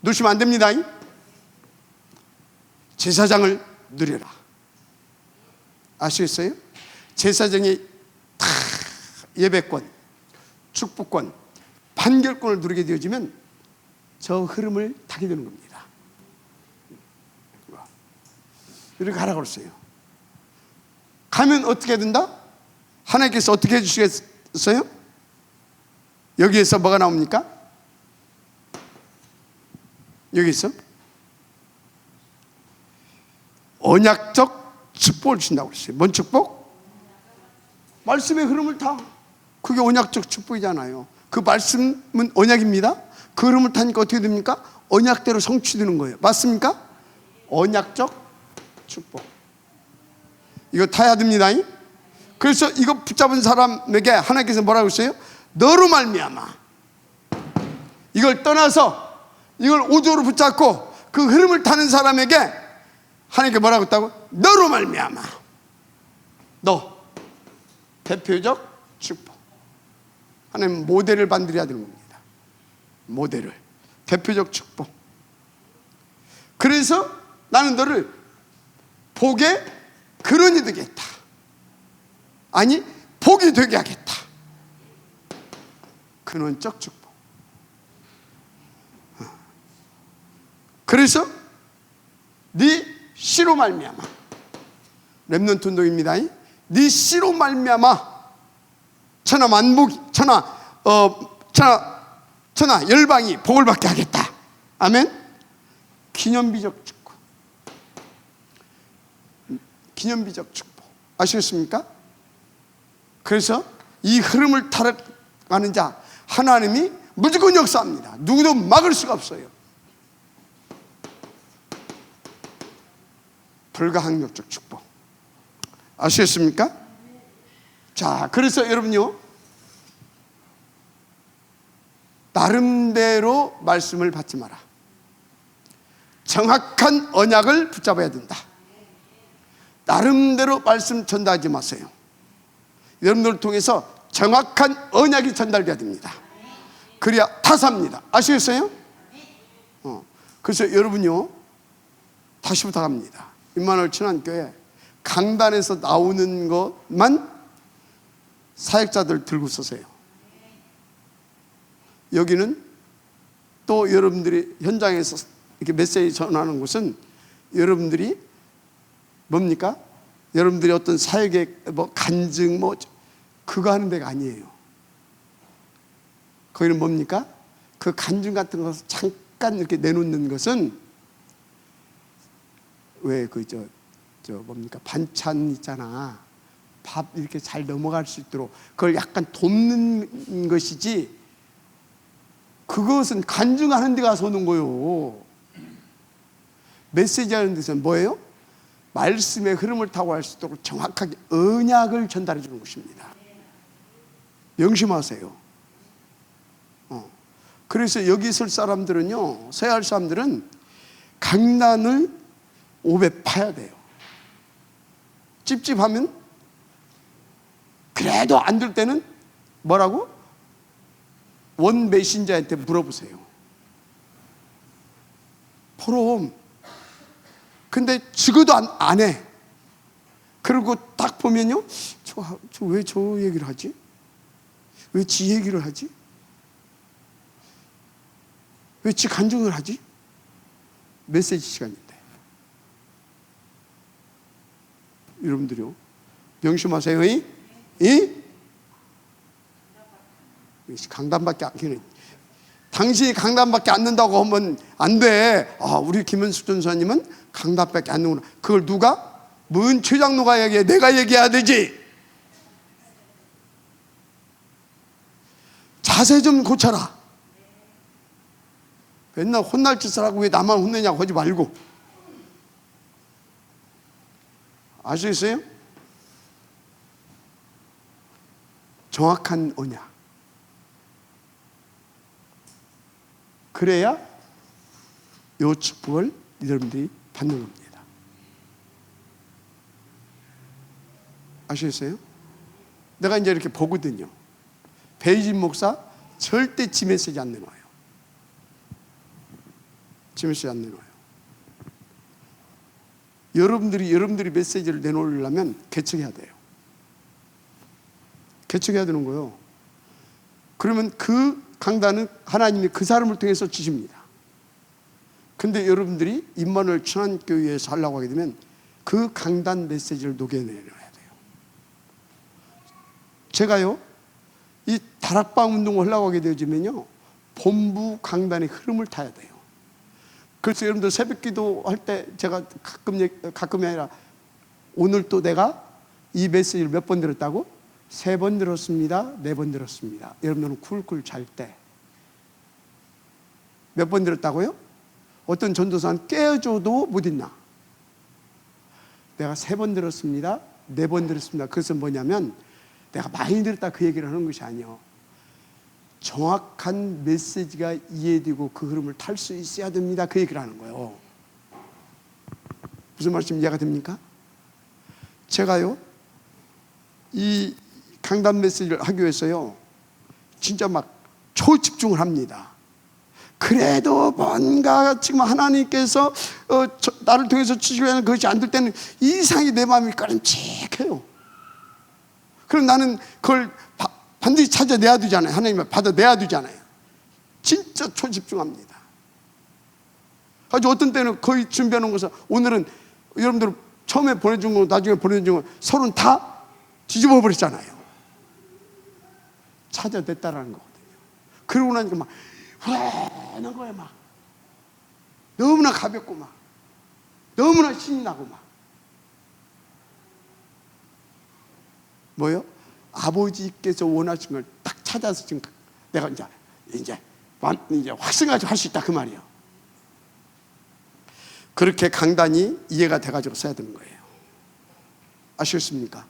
놓으시면 안 됩니다. 제사장을 누려라. 아시겠어요? 제사장이 다 예배권, 축복권, 판결권을 누리게 되어지면 저 흐름을 타게 되는 겁니다. 이렇게 가라고 그랬어요. 가면 어떻게 된다? 하나님께서 어떻게 해주시겠어요? 여기에서 뭐가 나옵니까? 여기서 언약적 축복을 주신다고 그랬어요. 뭔 축복? 말씀의 흐름을 타. 그게 언약적 축복이잖아요. 그 말씀은 언약입니다. 그 흐름을 타니까 어떻게 됩니까? 언약대로 성취되는 거예요. 맞습니까? 언약적 축복. 이거 타야 됩니다. 그래서 이거 붙잡은 사람에게 하나님께서 뭐라고 했어요? 너로 말미암아 이걸 떠나서 이걸 오조로 붙잡고 그 흐름을 타는 사람에게 하나님께 뭐라고 했다고? 너로 말미암아 너 대표적 축복. 하나님 모델을 만들어야 되는 겁니다. 모델을 대표적 축복. 그래서 나는 너를 복의 근원이 되겠다. 아니 복이 되게 하겠다. 근원적 축복. 그래서 네 씨로 말미암아 렘넌트 운동입니다. 네 씨로 말미암아 천하 만복이 천하 열방이 복을 받게 하겠다. 아멘. 기념비적 축복. 기념비적 축복. 아시겠습니까? 그래서 이 흐름을 타락하는 자 하나님이 무조건 역사합니다. 누구도 막을 수가 없어요. 불가항력적 축복. 아시겠습니까? 자, 그래서 여러분요, 나름대로 말씀을 받지 마라. 정확한 언약을 붙잡아야 된다. 나름대로 말씀 전달하지 마세요. 여러분들을 통해서 정확한 언약이 전달돼야 됩니다. 그래야 타사입니다. 아시겠어요? 그래서 여러분요, 다시 부탁합니다. 임마누엘 친환교회 강단에서 나오는 것만 사역자들 들고 서세요. 여기는 또 여러분들이 현장에서 이렇게 메시지 전하는 곳은 여러분들이 뭡니까? 여러분들이 어떤 사역의 뭐 간증 뭐 그거 하는 데가 아니에요. 거기는 뭡니까? 그 간증 같은 것을 잠깐 이렇게 내놓는 것은 왜 저 뭡니까? 반찬 있잖아. 밥 이렇게 잘 넘어갈 수 있도록 그걸 약간 돕는 것이지, 그것은 간증하는 데 가서 오는 거요. 메시지 하는 데서는 뭐예요? 말씀의 흐름을 타고 할 수 있도록 정확하게 언약을 전달해 주는 것입니다. 명심하세요. 그래서 여기 있을 사람들은요, 서야 할 사람들은 강단을 5배 파야 돼요. 찝찝하면, 그래도 안 될 때는 뭐라고? 원 메신저한테 물어보세요. 포럼. 근데 적어도 안 해. 그리고 딱 보면요, 저 왜 저 얘기를 하지? 왜 지 얘기를 하지? 왜 지 간증을 하지? 메시지 시간인데. 여러분들요, 명심하세요. 강단밖에 안 되는. 당신이 강단밖에 안 된다고 하면 안 돼. 우리 김은숙 전사님은 강단밖에 안 되구나. 그걸 누가? 문 최장로가 얘기해? 내가 얘기해야 되지. 자세 좀 고쳐라. 맨날 혼날 짓을 하고 왜 나만 혼내냐고 하지 말고. 아시겠어요? 정확한 언약. 그래야 이 축복을 여러분들이 받는 겁니다. 아시겠어요? 내가 이제 이렇게 보거든요. 베이진 목사 절대 지 메시지 안 내놔요. 지 메시지 안 내놔요. 여러분들이 메시지를 내놓으려면 개척해야 돼요. 개척해야 되는 거예요. 그러면 그 강단은 하나님이 그 사람을 통해서 주십니다. 근데 여러분들이 임마누엘 친환교회에서 하려고 하게 되면 그 강단 메시지를 녹여내야 돼요. 제가요, 이 다락방 운동을 하려고 하게 되어지면요, 본부 강단의 흐름을 타야 돼요. 그래서 여러분들 새벽 기도 할 때 제가 가끔이 아니라 오늘 또 내가 이 메시지를 몇 번 들었다고? 3번 들었습니다. 4번 들었습니다. 여러분들은 쿨쿨 잘 때 몇 번 들었다고요? 어떤 전도사는 깨어줘도 못 있나? 내가 3번 들었습니다. 4번 들었습니다. 그것은 뭐냐면 내가 많이 들었다 그 얘기를 하는 것이 아니에요. 정확한 메시지가 이해되고 그 흐름을 탈 수 있어야 됩니다. 그 얘기를 하는 거예요. 무슨 말씀 이해가 됩니까? 제가요 이 강단 메시지를 하기 위해서요 진짜 막 초집중을 합니다. 그래도 뭔가 지금 하나님께서 나를 통해서 주시려는 것이 안 될 때는 이상히 내 마음이 꺼림칙해요. 그럼 나는 그걸 반드시 찾아내야 되잖아요. 하나님을 받아내야 되잖아요. 진짜 초집중합니다. 아주 어떤 때는 거의 준비해 놓은 것을 오늘은 여러분들 처음에 보내준 거 나중에 보내준 거 서로는 다 뒤집어 버렸잖아요. 찾아냈다라는 거거든요. 그러고 나니까 막 후련한 거예요. 막 너무나 가볍고 막 너무나 신이 나고 막 뭐요? 아버지께서 원하신 걸 딱 찾아서 지금 내가 이제 확신가지고 할 수 있다 그 말이에요. 그렇게 강단이 이해가 돼가지고 써야 되는 거예요. 아시겠습니까?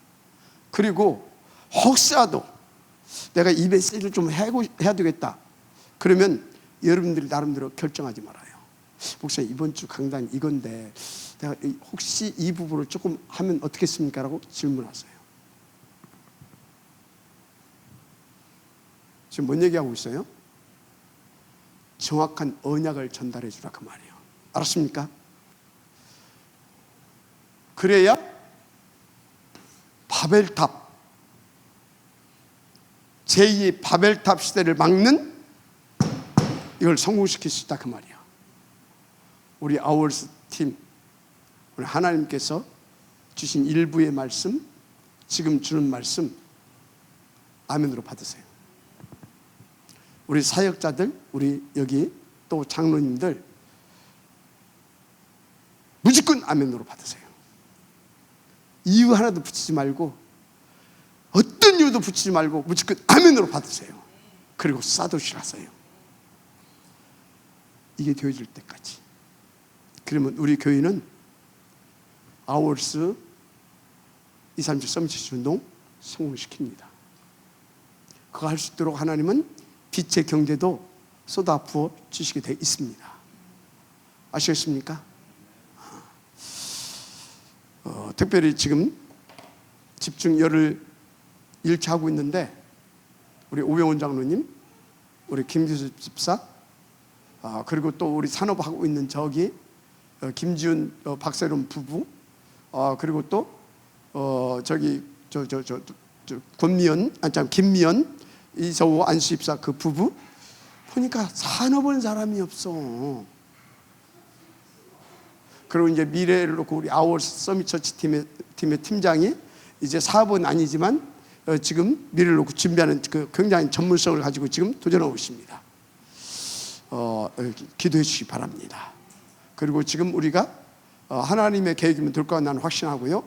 그리고 혹시라도 내가 이 메시지를 좀 해야 되겠다 그러면 여러분들이 나름대로 결정하지 말아요. 목사님 이번 주 강단 이건데 내가 혹시 이 부분을 조금 하면 어떻겠습니까? 라고 질문하세요. 지금 뭔 얘기하고 있어요? 정확한 언약을 전달해 주라 그 말이에요. 알았습니까? 그래야 바벨탑 제2의 바벨탑 시대를 막는 이걸 성공시킬 수 있다 그 말이에요. 우리 아워스 팀 우리 하나님께서 주신 일부의 말씀 지금 주는 말씀 아멘으로 받으세요. 우리 사역자들 우리 여기 또 장로님들 무조건 아멘으로 받으세요. 이유 하나도 붙이지 말고 어떤 이유도 붙이지 말고 무조건 아멘으로 받으세요. 그리고 싸도시라서요. 이게 되어질 때까지. 그러면 우리 교회는 아워스 237 서밋 운동 성공시킵니다. 그거 할 수 있도록 하나님은 빛의 경제도 쏟아부어 주시게 되어 있습니다. 아시겠습니까? 특별히 지금 집중 열흘 일차하고 있는데 우리 오병원 장로님, 우리 김기수 집사, 그리고 또 우리 산업하고 있는 저기 김지훈 박세롬 부부, 그리고 또 저기 권미연, 김미연 이서우 안수입사 그 부부 보니까 산업은 사람이 없어. 그리고 이제 미래를 놓고 우리 아워스 서밋 처치 팀의 팀장이 이제 사업은 아니지만 지금 미래를 놓고 준비하는 그 굉장히 전문성을 가지고 지금 도전하고 있습니다. 기도해 주시기 바랍니다. 그리고 지금 우리가 하나님의 계획이면 될 거라 나는 확신하고요.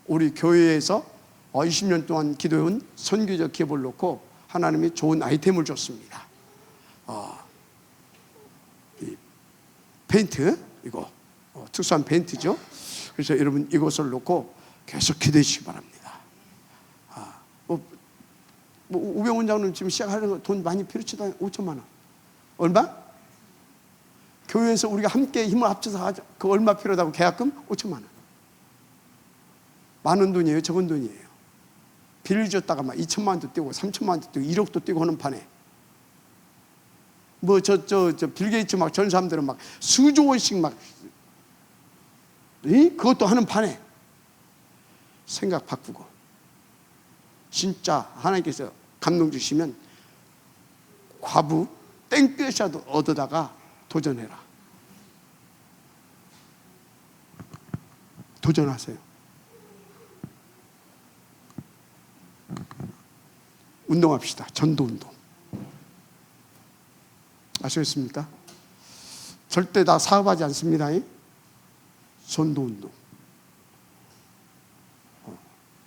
우리 교회에서 20년 동안 기도해온 선교적 기업을 놓고 하나님이 좋은 아이템을 줬습니다. 이 페인트 이거 특수한 페인트죠. 그래서 여러분 이것을 놓고 계속 기도해 주시기 바랍니다. 우병훈 장로님 지금 시작하려면 돈 많이 필요치도 않아요. 5천만 원. 얼마? 교회에서 우리가 함께 힘을 합쳐서 하자. 그 얼마 필요하다고 계약금? 5천만 원. 많은 돈이에요? 적은 돈이에요? 빌려줬다가 막 2천만 원도 떼고 3천만 원도 떼고 1억도 떼고 하는 판에 뭐 빌 게이츠 막 전 사람들은 막 수조 원씩 막 그것도 하는 판에 생각 바꾸고 진짜 하나님께서 감동 주시면 과부 땡볕이라도 얻어다가 도전해라. 도전하세요. 운동합시다. 전도운동. 아시겠습니까? 절대 다 사업하지 않습니다. 전도운동.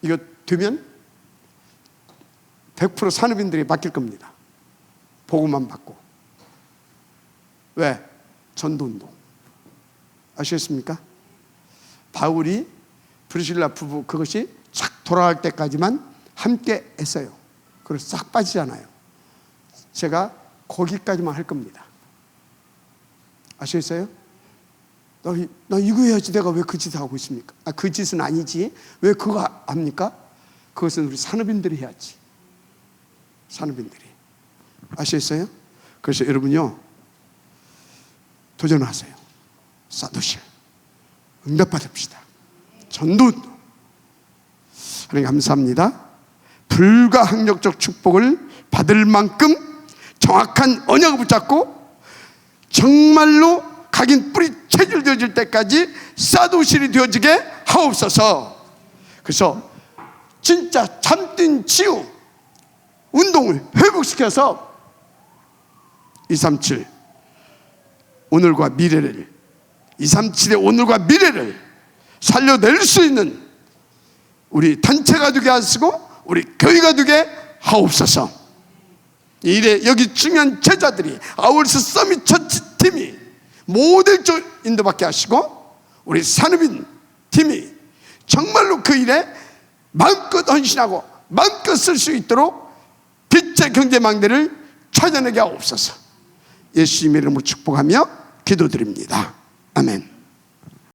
이거 되면 100% 산업인들이 맡길 겁니다. 보고만 받고. 왜? 전도운동. 아시겠습니까? 바울이 브리실라 부부 그것이 쫙 돌아갈 때까지만 함께 했어요. 그래서 싹 빠지잖아요. 제가 거기까지만 할 겁니다. 아시겠어요? 나 이거 해야지 내가 왜 그 짓을 하고 있습니까? 그 짓은 아니지. 왜 그거 합니까? 그것은 우리 산업인들이 해야지. 산업인들이. 아시겠어요? 그래서 여러분요, 도전하세요. 사도실 응답받읍시다. 전도운동. 하나님 감사합니다. 불가항력적 축복을 받을 만큼 정확한 언약을 붙잡고 정말로 각인 뿌리 체질 되어질 때까지 사도실이 되어지게 하옵소서. 그래서 진짜 참된 치유 운동을 회복시켜서 237 오늘과 미래를 237의 오늘과 미래를 살려낼 수 있는 우리 단체가 되게 하시고 우리 교회가 되게 하옵소서. 이래 여기 중요한 제자들이 아울스 서밋 처치 팀이 모델적 인도받게 하시고 우리 산업인 팀이 정말로 그 일에 마음껏 헌신하고 마음껏 쓸 수 있도록 빛의 경제망대를 찾아내게 하옵소서. 예수님의 이름으로 축복하며 기도드립니다. 아멘.